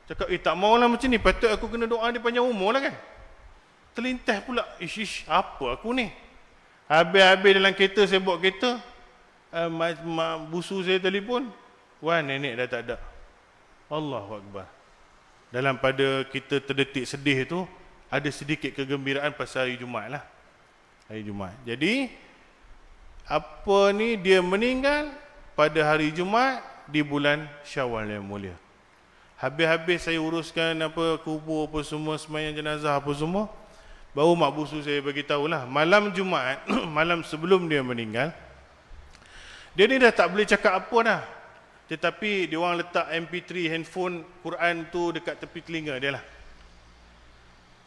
Cakap, tak maulah macam ni, patut aku kena doa dia panjang umur lah kan. Terlintas pula, apa aku ni? Habis-habis dalam kereta, saya bawa kereta, busu saya telefon, Wan, nenek dah tak ada. Allahu Akbar. Dalam pada kita terdetik sedih tu, ada sedikit kegembiraan pasal hari Jumaat lah. Hari Jumaat. Jadi, apa ni, dia meninggal pada hari Jumaat di bulan Syawal yang mulia. Habis-habis saya uruskan kubur apa semua, sembahyang jenazah apa semua, baru mak busu saya bagi tahulah, malam Jumaat, malam sebelum dia meninggal, dia ni dah tak boleh cakap apa dah. Tetapi dia orang letak MP3 handphone Quran tu dekat tepi telinga dia lah.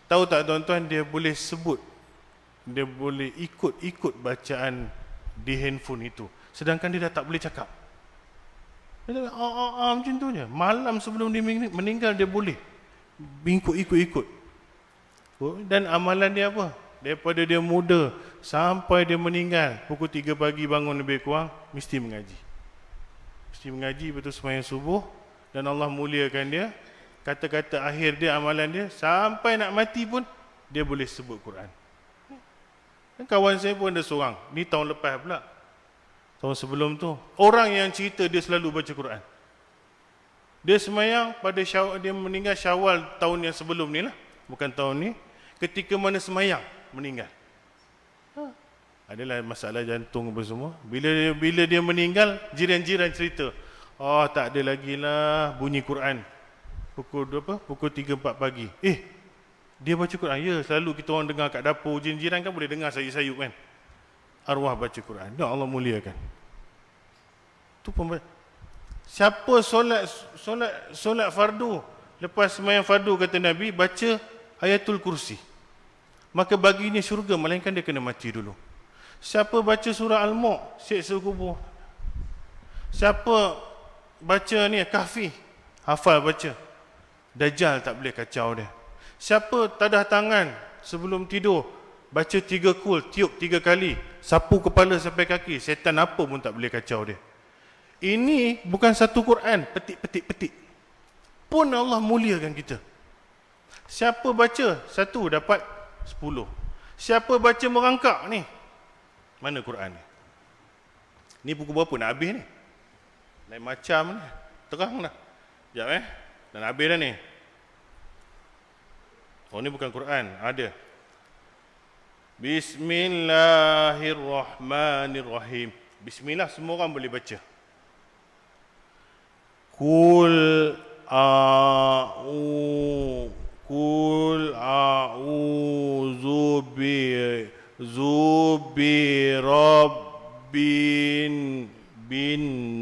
Tahu tak tuan-tuan, dia boleh sebut, dia boleh ikut bacaan di handphone itu, sedangkan dia dah tak boleh cakap. Dia kata, macam tu je. Malam sebelum dia meninggal, dia boleh ikut. Dan amalan dia apa? Daripada dia muda sampai dia meninggal, pukul 3 pagi bangun lebih kurang, mesti mengaji. Mesti mengaji, betul sembahyang subuh, dan Allah muliakan dia. Kata-kata akhir dia, amalan dia, sampai nak mati pun, dia boleh sebut Quran. Dan kawan saya pun ada seorang, ni tahun lepas pula, tahun sebelum tu, orang yang cerita dia selalu baca Quran. Dia sembahyang pada dia meninggal Syawal tahun yang sebelum ni lah, bukan tahun ni. Ketika mana sembahyang meninggal, adalah masalah jantung apa semua. Bila dia meninggal, jiran-jiran cerita, tak ada lagi lah bunyi Quran pukul 3-4 pagi. Dia baca Quran. Ya, selalu kita orang dengar kat dapur, jiran kan boleh dengar sayup-sayup kan, arwah baca Quran. Ya Allah muliakan. Tu siapa solat fardu, lepas sembahyang fardu kata Nabi, baca Ayatul Kursi. maka baginya syurga, melainkan dia kena mati dulu. Siapa baca surah Al-Mulk, siksa kubur. Siapa baca ni Kahfi, hafal baca, Dajjal tak boleh kacau dia. Siapa tadah tangan sebelum tidur, baca 3 kul, tiup 3 kali, sapu kepala sampai kaki, setan apa pun tak boleh kacau dia. Ini bukan satu Quran, petik pun Allah muliakan kita. Siapa baca 1 dapat 10. Siapa baca merangkak ni, mana Quran ni? Ni buku berapa nak habis ni? Lain macam ni, terang dah. Sekejap dah nak habis dah ni. Oh ni bukan Quran, ada. Bismillahirrahmanirrahim. Bismillah semua orang boleh baca. Kul a'udzu bin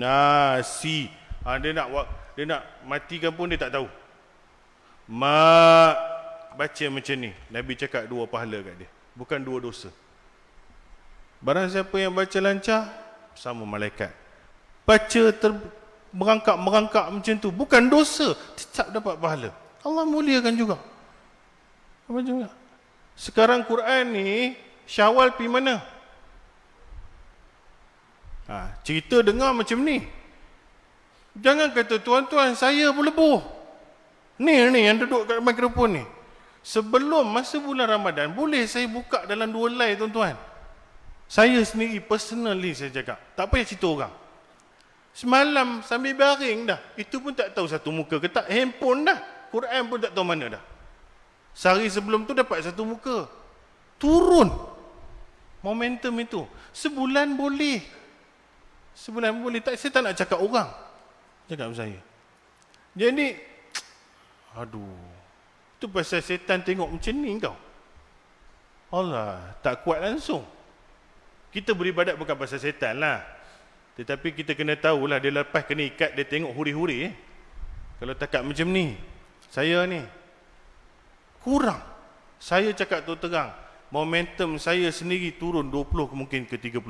nasi. Dia nak matikan pun dia tak tahu. Baca macam ni. Nabi cakap 2 pahala kat dia, bukan 2 dosa. Barang siapa yang baca lancar, sama malaikat. Baca merangkak macam tu, bukan dosa, tetap dapat pahala. Allah muliakan juga. Apa juga? Sekarang Quran ni Syawal pergi mana? Cerita dengar macam ni. Jangan kata tuan-tuan saya berlebuh. Ni yang duduk kat mikrofon ni. Sebelum masa bulan Ramadan, boleh saya buka dalam 2 live tuan-tuan. Saya sendiri personally saya cakap, tak payah cerita orang. Semalam sambil baring dah, itu pun tak tahu satu muka ke tak. Handphone dah, Quran pun tak tahu mana dah. Sehari sebelum tu dapat satu muka. Turun momentum itu. Sebulan boleh. Tak, saya tak nak cakap orang, cakap saya. Jadi itu pasal setan tengok macam ni kau. Allah tak kuat langsung. Kita beribadat bukan pasal setan lah, tetapi kita kena tahulah, dia lepas kena ikat, dia tengok huri-huri. Kalau takat macam ni, saya ni kurang. Saya cakap terang, momentum saya sendiri turun 20 mungkin ke 30%.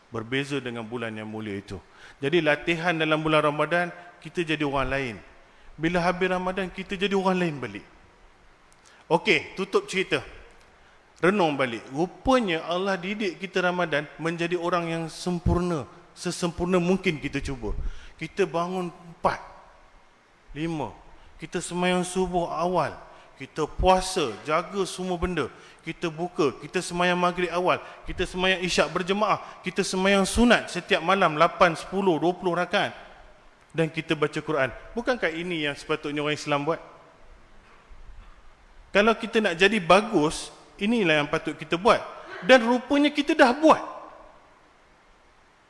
Berbeza dengan bulan yang mulia itu. Jadi latihan dalam bulan Ramadan, kita jadi orang lain. Bila habis Ramadan, kita jadi orang lain balik. Okey, tutup cerita. Renung balik. Rupanya Allah didik kita Ramadan menjadi orang yang sempurna. Sesempurna mungkin kita cuba. Kita bangun 4, 5. Kita sembahyang subuh awal. Kita puasa, jaga semua benda. Kita buka, kita sembahyang maghrib awal. Kita sembahyang isyak berjemaah. Kita sembahyang sunat setiap malam 8, 10, 20 rakaat. Dan kita baca Quran. Bukankah ini yang sepatutnya orang Islam buat? Kalau kita nak jadi bagus, inilah yang patut kita buat. Dan rupanya kita dah buat.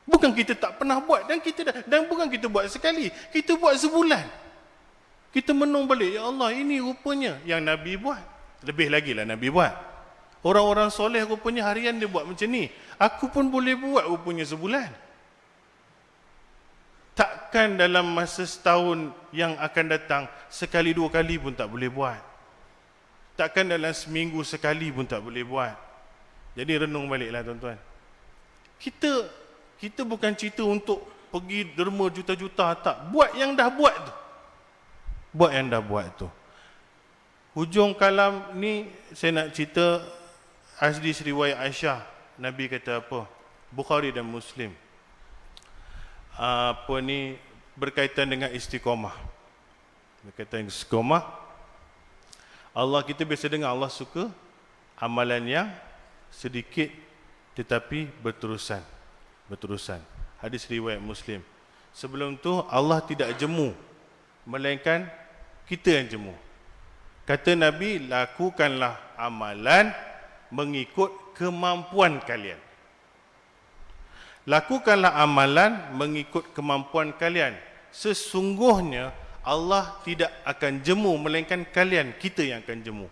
Bukan kita tak pernah buat, dan bukan kita buat sekali, kita buat sebulan. Kita menung balik, ya Allah, ini rupanya yang Nabi buat. Lebih lagi lah Nabi buat. Orang-orang soleh rupanya harian dia buat macam ni. Aku pun boleh buat rupanya sebulan. Takkan dalam masa setahun yang akan datang, sekali 2 kali pun tak boleh buat. Takkan dalam seminggu sekali pun tak boleh buat. Jadi renung baliklah tuan-tuan. Kita bukan cerita untuk pergi derma juta-juta, tak. Buat yang dah buat tu. Buat yang dah buat tu. Hujung kalam ni saya nak cerita hadis riwayat Aisyah. Nabi kata apa? Bukhari dan Muslim. Berkaitan dengan istiqamah. Berkaitan dengan istiqamah. Allah, kita biasa dengar Allah suka amalan yang sedikit tetapi berterusan. Hadis riwayat Muslim. Sebelum tu Allah tidak jemu, melainkan kita yang jemu. Kata Nabi, lakukanlah amalan mengikut kemampuan kalian. Lakukanlah amalan mengikut kemampuan kalian. Sesungguhnya Allah tidak akan jemu, melainkan kalian, kita yang akan jemu.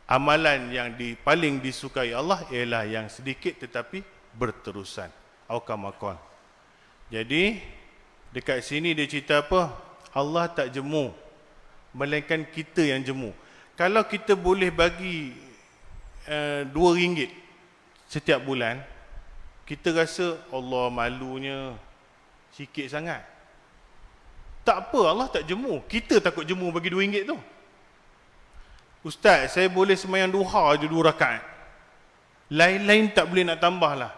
Amalan yang paling disukai Allah ialah yang sedikit tetapi berterusan. Aukamakon. Jadi dekat sini dia cerita apa? Allah tak jemu, melainkan kita yang jemu. Kalau kita boleh bagi RM2 setiap bulan, kita rasa Allah malunya sikit sangat. Tak apa, Allah tak jemu. Kita takut jemu bagi RM2 tu. Ustaz, saya boleh sembahyang duha je 2 rakaat. Lain-lain tak boleh nak tambah lah.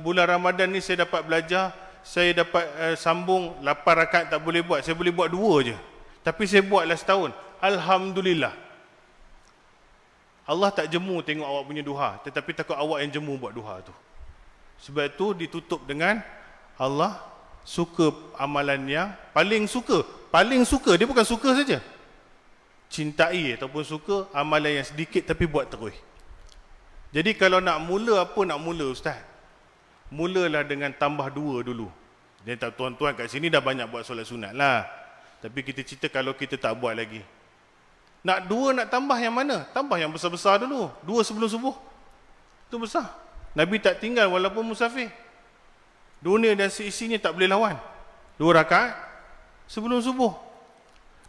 Bulan Ramadan ni saya dapat belajar, saya dapat sambung 8 rakaat tak boleh buat. Saya boleh buat 2 je. Tapi saya buatlah setahun. Alhamdulillah. Allah tak jemu tengok awak punya duha, tetapi takut awak yang jemu buat duha tu. Sebab tu ditutup dengan Allah suka amalan yang paling suka. Paling suka, dia bukan suka saja. Cintai ataupun suka amalan yang sedikit tapi buat terus. Jadi kalau nak mula apa nak mula Ustaz? Mulalah dengan tambah 2 dulu. Dia tak, tuan-tuan kat sini dah banyak buat solat sunat lah. Tapi kita cerita kalau kita tak buat lagi. Nak 2 nak tambah yang mana? Tambah yang besar-besar dulu. 2 sebelum subuh. Itu besar. Nabi tak tinggal walaupun musafir. Dunia dan seisinya tak boleh lawan. 2 rakaat sebelum subuh.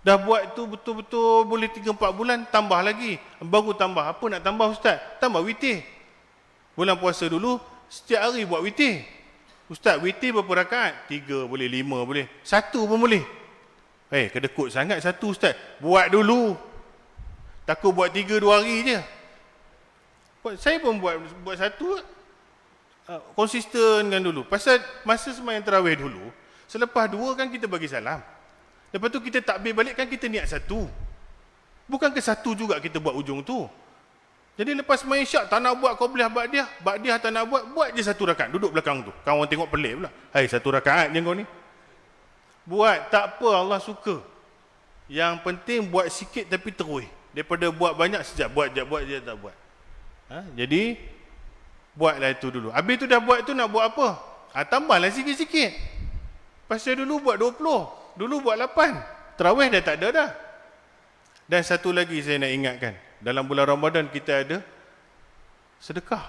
Dah buat tu betul-betul boleh 3-4 bulan, tambah lagi. Baru tambah. Apa nak tambah Ustaz? Tambah witir. Bulan puasa dulu, setiap hari buat witir. Ustaz, witir berapa rakaat? 3 boleh, 5 boleh. 1 pun boleh. Kedekut sangat 1 Ustaz. Buat dulu. Takut buat 3 2 hari je. Saya pun buat 1, konsisten kan dulu. Pasal masa sembahyang tarawih dulu, selepas 2 kan kita bagi salam. Lepas tu kita takbir balik kan kita niat 1. Bukan ke 1 juga kita buat ujung tu. Jadi lepas sembahyang syak tak nak buat qabliyah ba'diyah tak nak buat je 1 rakaat. Duduk belakang tu. Kan orang tengok pelik pula. 1 rakaat je kau ni. Buat, tak apa, Allah suka. Yang penting buat sikit tapi terus. Daripada buat banyak sejak buat je tak buat. Jadi buatlah itu dulu. Habis tu dah buat tu nak buat apa? Tambahlah sikit-sikit. Pasal dulu buat 20, dulu buat 8. Tarawih dah tak ada dah. Dan satu lagi saya nak ingatkan. Dalam bulan Ramadan kita ada sedekah.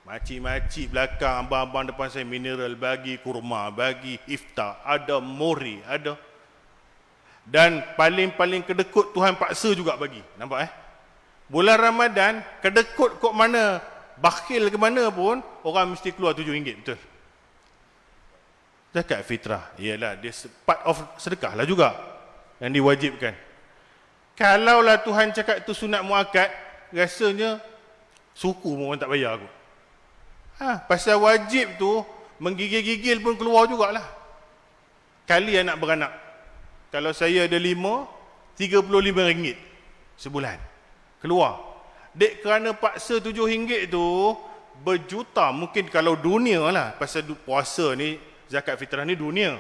Makcik-makcik belakang, abang-abang depan saya mineral bagi, kurma bagi, iftar, ada mori, ada. Dan paling-paling kedekut Tuhan paksa juga bagi. Nampak Bulan Ramadan, kedekut kok mana, bakhil ke mana pun, orang mesti keluar RM7, betul? Zakat fitrah, ialah dia part of sedekah lah juga yang diwajibkan. Kalaulah Tuhan cakap itu sunat muakkad, rasanya suku pun orang tak bayar aku. Pasal wajib tu menggigil-gigil pun keluar jugalah. Kali anak beranak. Kalau saya ada 5, RM35 sebulan. Keluar. Dek kerana paksa RM7 tu, berjuta. Mungkin kalau dunia lah. Pasal puasa ni, zakat fitrah ni dunia.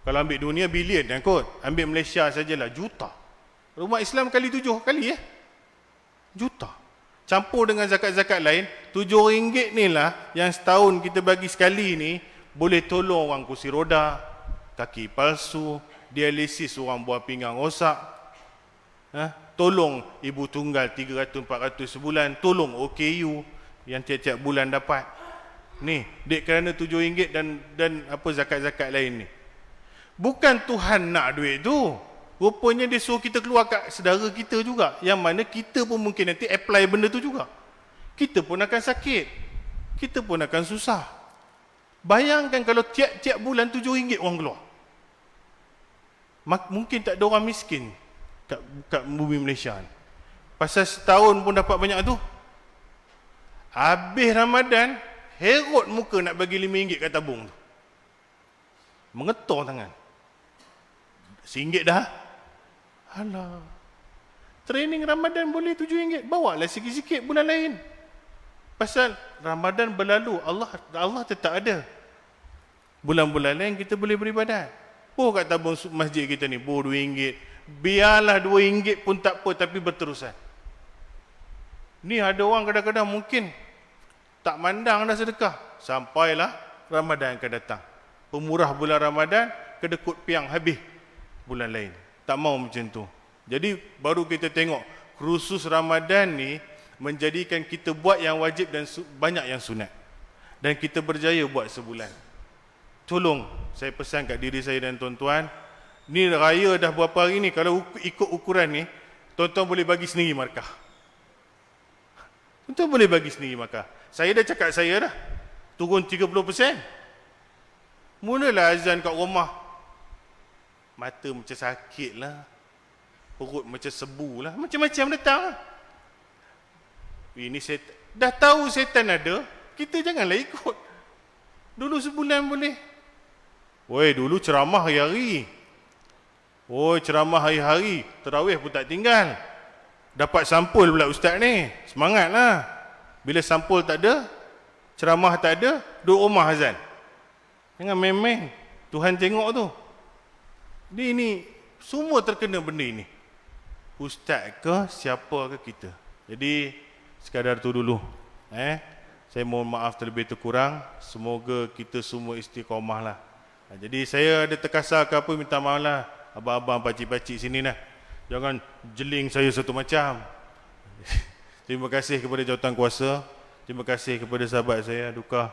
Kalau ambil dunia, bilion kan kot. Ambil Malaysia sajalah, juta. Umat Islam kali 7 kali juta. Campur dengan zakat-zakat lain, RM7 ni lah yang setahun kita bagi sekali ni, boleh tolong orang kursi roda, kaki palsu, dialisis orang buah pinggang rosak, tolong ibu tunggal 300-400 sebulan, tolong OKU yang tiap-tiap bulan dapat. Ni, dek kerana RM7 dan apa zakat-zakat lain ni. Bukan Tuhan nak duit tu. Rupanya dia suruh kita keluar kat saudara kita juga. Yang mana kita pun mungkin nanti apply benda tu juga. Kita pun akan sakit. Kita pun akan susah. Bayangkan kalau tiap-tiap bulan RM7 orang keluar. Mungkin tak ada orang miskin kat bumi Malaysia ni. Pasal setahun pun dapat banyak tu. Habis Ramadan, herot muka nak bagi RM5 kat tabung tu. Mengetor tangan. RM1 dah. Alah. Training Ramadan boleh RM7. Bawalah sikit-sikit bulan lain. Pasal Ramadan berlalu, Allah tetap ada. Bulan-bulan lain kita boleh beribadat. Kat tabung masjid kita ni, RM2. Biarlah RM2 pun tak apa, tapi berterusan. Ni ada orang kadang-kadang mungkin tak mandang dah sedekah. Sampailah Ramadan akan datang. Pemurah bulan Ramadan, kedekut piang habis bulan lain. Tak mau macam tu. Jadi baru kita tengok khusus Ramadan ni menjadikan kita buat yang wajib dan banyak yang sunat. Dan kita berjaya buat sebulan. Tolong saya pesan kat diri saya dan tuan-tuan, ni raya dah berapa hari ni, kalau ikut ukuran ni, tuan-tuan boleh bagi sendiri markah. Tuan boleh bagi sendiri makan. Saya dah cakap saya dah. Turun 30%. Mulalah azan kat rumah. Mata macam sakit lah. Perut macam sebu lah. Macam-macam datang lah. Ini setan. Dah tahu setan ada, kita janganlah ikut. Dulu sebulan boleh. Woi, dulu ceramah hari-hari. Woi, ceramah hari-hari. Tarawih pun tak tinggal. Dapat sampul pula ustaz ni. Semangatlah. Bila sampul tak ada, ceramah tak ada, duduk rumah azan. Jangan main-main. Tuhan tengok tu. Dia ni semua terkena benda ini. Ustaz ke, siapa ke kita. Jadi sekadar tu dulu. Saya mohon maaf terlebih terkurang. Semoga kita semua istiqamah lah. Jadi saya ada terkasar ke apa, minta maaf lah. Abang-abang, pakcik-pakcik sini lah. Jangan jeling saya satu macam. Terima kasih kepada jawatan kuasa. Terima kasih kepada sahabat saya, Duka,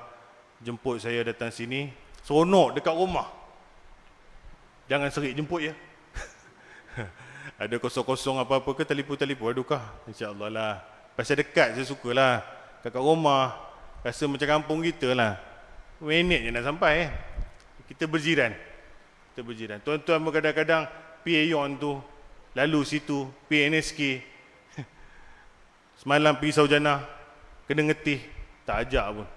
jemput saya datang sini. Seronok dekat rumah. Jangan serik jemput ya. Ada kosong-kosong apa-apa ke, telefon-telefon, Duka. InsyaAllah lah. Pasal dekat saya sukalah. Kat rumah, rasa macam kampung kita lah. Minit je nak sampai. Kita berjiran. Tuan-tuan kadang-kadang Piayon tu, lalu situ, PNSK. Semalam pergi Saujana, kena ngetih, tak ajak pun.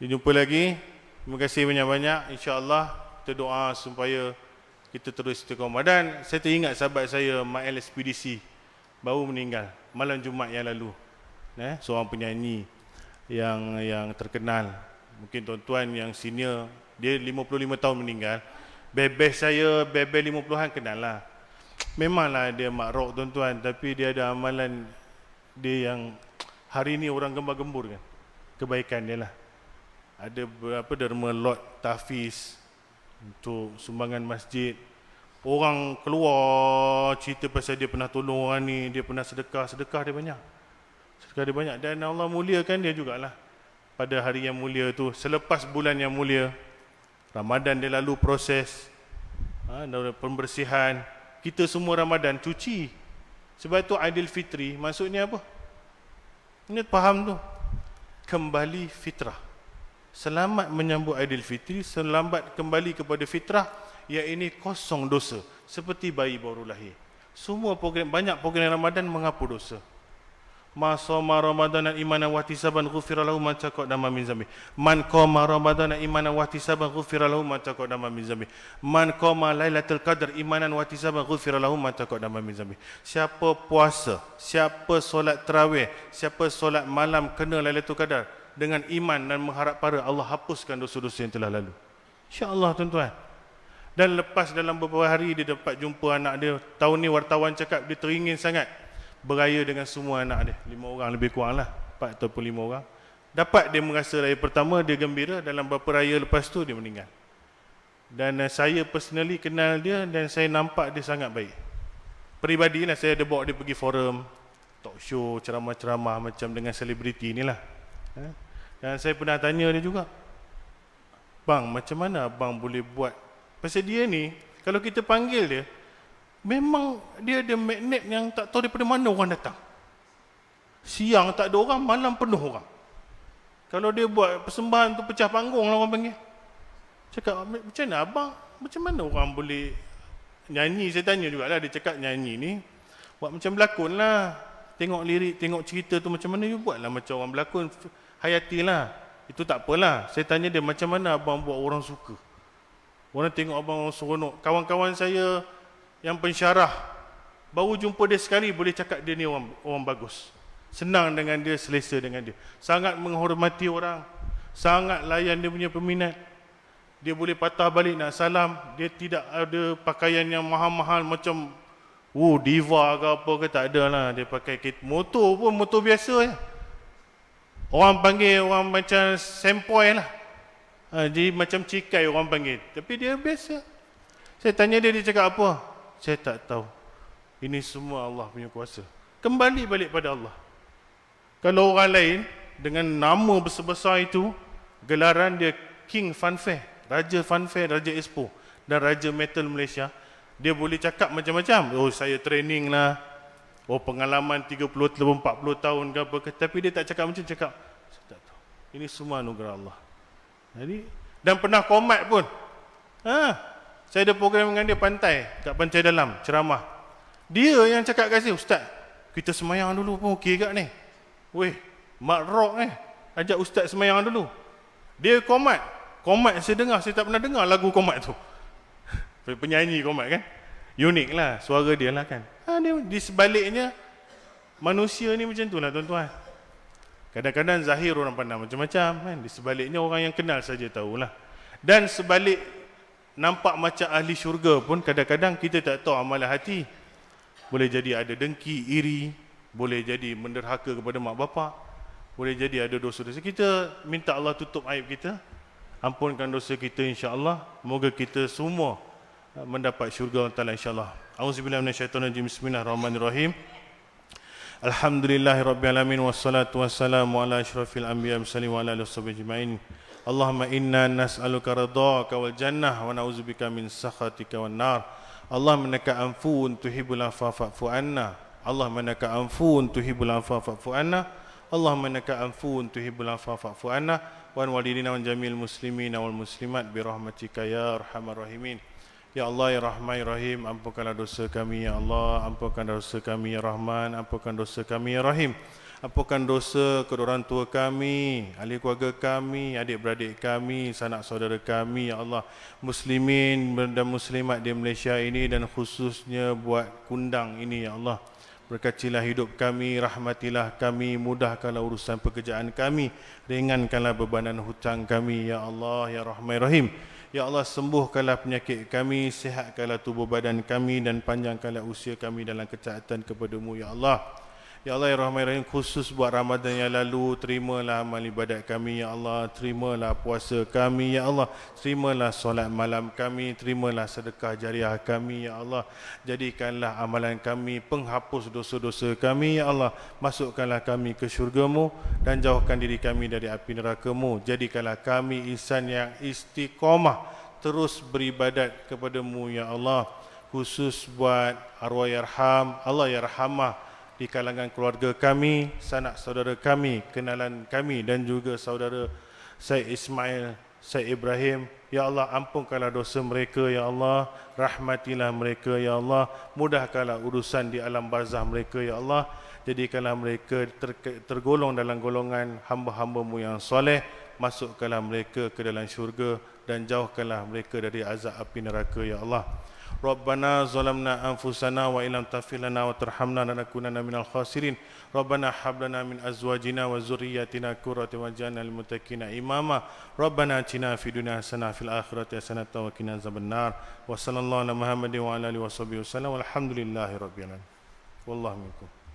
Jumpa lagi. Terima kasih banyak-banyak. InsyaAllah kita doa supaya kita terus istiqamah. Dan saya teringat sahabat saya, Mael Ekspedisi, baru meninggal malam Jumaat yang lalu. Seorang penyanyi yang terkenal. Mungkin tuan-tuan yang senior, dia 55 tahun meninggal. Bebeh saya, bebeh 50-an kenal lah. Memanglah dia mak rock tuan-tuan, tapi dia ada amalan dia yang hari ni orang gembar-gembur kan. Kebaikan dia lah. Ada berapa derma lot tahfiz untuk sumbangan masjid. Orang keluar cerita pasal dia pernah tolong orang ni, dia pernah sedekah dia banyak. Dan Allah muliakan dia jugalah. Pada hari yang mulia tu, selepas bulan yang mulia, Ramadan dia lalu proses pembersihan. Kita semua Ramadan cuci. Sebab tu Aidilfitri maksudnya apa? Ini faham tu. Kembali fitrah. Selamat menyambut Aidilfitri, selamat kembali kepada fitrah, iaitu kosong dosa, seperti bayi baru lahir. Semua program, banyak program Ramadan menghapus dosa. Ma shoma Ramadanan imanan wa ihtisaban ghufira lahu ma taqaddama min dzambi. Man qama Ramadanan imanan wa ihtisaban ghufira lahu ma taqaddama min dzambi. Man qama Lailatul Qadar imanan wa ihtisaban ghufira lahu ma taqaddama min dzambi. Siapa puasa, siapa solat tarawih, siapa solat malam kena Lailatul Qadar dengan iman dan mengharap para Allah hapuskan dosa-dosa yang telah lalu. Insya-Allah tuan-tuan. Dan lepas dalam beberapa hari dia dapat jumpa anak dia. Tahun ni wartawan cakap dia teringin sangat beraya dengan semua anak dia. 5 orang lebih kurang lah, 4 ataupun 5 orang. Dapat dia merasa raya pertama, dia gembira. Dalam beberapa raya lepas tu dia meninggal. Dan saya personally kenal dia dan saya nampak dia sangat baik. Peribadi lah, saya ada bawa dia pergi forum, talk show, ceramah-ceramah macam dengan selebriti ni lah. Dan saya pernah tanya dia juga, bang, macam mana abang boleh buat? Pasal dia ni, kalau kita panggil dia, memang dia ada magnet yang tak tahu daripada mana orang datang. Siang tak ada orang, malam penuh orang. Kalau dia buat persembahan tu pecah panggung lah orang panggil. Cakap, macam mana abang? Macam mana orang boleh nyanyi? Saya tanya jugalah, dia cakap nyanyi ni buat macam berlakon lah. Tengok lirik, tengok cerita tu macam mana you buat lah macam orang berlakon. Hayatilah. Itu tak apalah. Saya tanya dia, macam mana abang buat orang suka? Orang tengok abang seronok. Kawan-kawan saya yang pensyarah, baru jumpa dia sekali, boleh cakap dia ni orang bagus. Senang dengan dia, selesa dengan dia. Sangat menghormati orang. Sangat layan dia punya peminat. Dia boleh patah balik nak salam. Dia tidak ada pakaian yang mahal-mahal macam diva ke apa ke, tak ada lah. Dia pakai motor pun motor biasa je. Orang panggil orang macam sempoi lah. Jadi macam cikai orang panggil. Tapi dia biasa. Saya tanya dia, dia cakap apa? Saya tak tahu. Ini semua Allah punya kuasa. Kembali balik pada Allah. Kalau orang lain dengan nama besar-besar itu, gelaran dia King Funfair, Raja Funfair, Raja Expo dan Raja Metal Malaysia, dia boleh cakap macam-macam. Oh, saya training lah. Oh, pengalaman 30, 40 tahun ke apa ke, tapi dia tak cakap macam cakap, saya tak tahu. Ini semua anugerah Allah. Jadi, dan pernah komat pun. Saya ada program dengan dia pantai, kat Pantai Dalam, ceramah. Dia yang cakap kat saya, Ustaz, kita semayang dulu pun okey kat ni. Weh, Mak Rock ajak Ustaz semayang dulu. Dia komat. Komat saya dengar, saya tak pernah dengar lagu komat tu. Penyanyi komat kan. Unik lah, suara dia lah kan. Dia, di sebaliknya, manusia ni macam tu lah tuan-tuan. Kadang-kadang zahir orang pandang macam-macam kan. Di sebaliknya orang yang kenal saja tahulah. Dan sebalik nampak macam ahli syurga pun kadang-kadang kita tak tahu amalan hati. Boleh jadi ada dengki, iri, boleh jadi menderhaka kepada mak bapak, boleh jadi ada dosa-dosa. Kita minta Allah tutup aib kita, ampunkan dosa kita insya-Allah. Moga kita semua mendapat syurga Allah Taala insya-Allah. Auzubillahi minasyaitonirrajim. Bismillahirrahmanirrahim. Alhamdulillahirabbil alamin wassalatu wassalamu ala asyrafil anbiya'i wa ala alihi washabbihi ajmain. Allahumma inna nas'aluka ridhaka wal jannah wa na'udzubika min sakhatika wan nar. Allahumma innaka afuwun tuhibbul afwa fa'fu anna. Allahumma innaka afuwun tuhibbul afwa fa'fu anna. Allahumma innaka afuwun tuhibbul afwa fa'fu anna wa an walidina wa jamil muslimina wal muslimat bi rahmatika ya arhamar rahimin. Ya Allah ya Rahman ya Rahim, ampunkanlah dosa kami ya Allah, ampunkan dosa kami ya Rahman, ampunkan dosa kami ya Rahim. Ampunkan dosa kedua orang tua kami, ahli keluarga kami, adik-beradik kami, sanak saudara kami ya Allah, muslimin dan muslimat di Malaysia ini dan khususnya buat Kundang ini ya Allah. Berkatilah hidup kami, rahmatilah kami, mudahkanlah urusan pekerjaan kami, ringankanlah bebanan hutang kami ya Allah ya Rahman ya Rahim. Ya Allah, sembuhkanlah penyakit kami, sihatkanlah tubuh badan kami dan panjangkanlah usia kami dalam ketaatan kepada-Mu ya Allah. Ya Allah ya Rahman ya Rahim, khusus buat Ramadan yang lalu, terimalah amal ibadat kami ya Allah, terimalah puasa kami ya Allah, terimalah solat malam kami, terimalah sedekah jariah kami ya Allah. Jadikanlah amalan kami penghapus dosa-dosa kami ya Allah. Masukkanlah kami ke syurga-Mu dan jauhkan diri kami dari api neraka-Mu. Jadikanlah kami insan yang istiqamah terus beribadat kepada-Mu ya Allah. Khusus buat arwah yarham, Allah yarhamah di kalangan keluarga kami, sanak saudara kami, kenalan kami dan juga saudara Syed Ismail, Syed Ibrahim. Ya Allah, ampunkanlah dosa mereka ya Allah, rahmatilah mereka ya Allah, mudahkanlah urusan di alam barzah mereka ya Allah. Jadikanlah mereka tergolong dalam golongan hamba-hamba-Mu yang soleh, masukkanlah mereka ke dalam syurga dan jauhkanlah mereka dari azab api neraka ya Allah. Rabbana zalamna anfusana wa illam taghfir lana wa tarhamna lanakunanna minal khasirin. Rabbana hab lana min azwajina wa dzurriyyatina qurrata waj'alna lil muttaqina imama. Rabbana atina fid dunya hasanah fil akhirati hasanah wa qina azabannar. Wa sallallahu ala Muhammadin wa ala alihi washabihi wasallam. Walhamdulillahirabbil alamin. Wallahu minkum.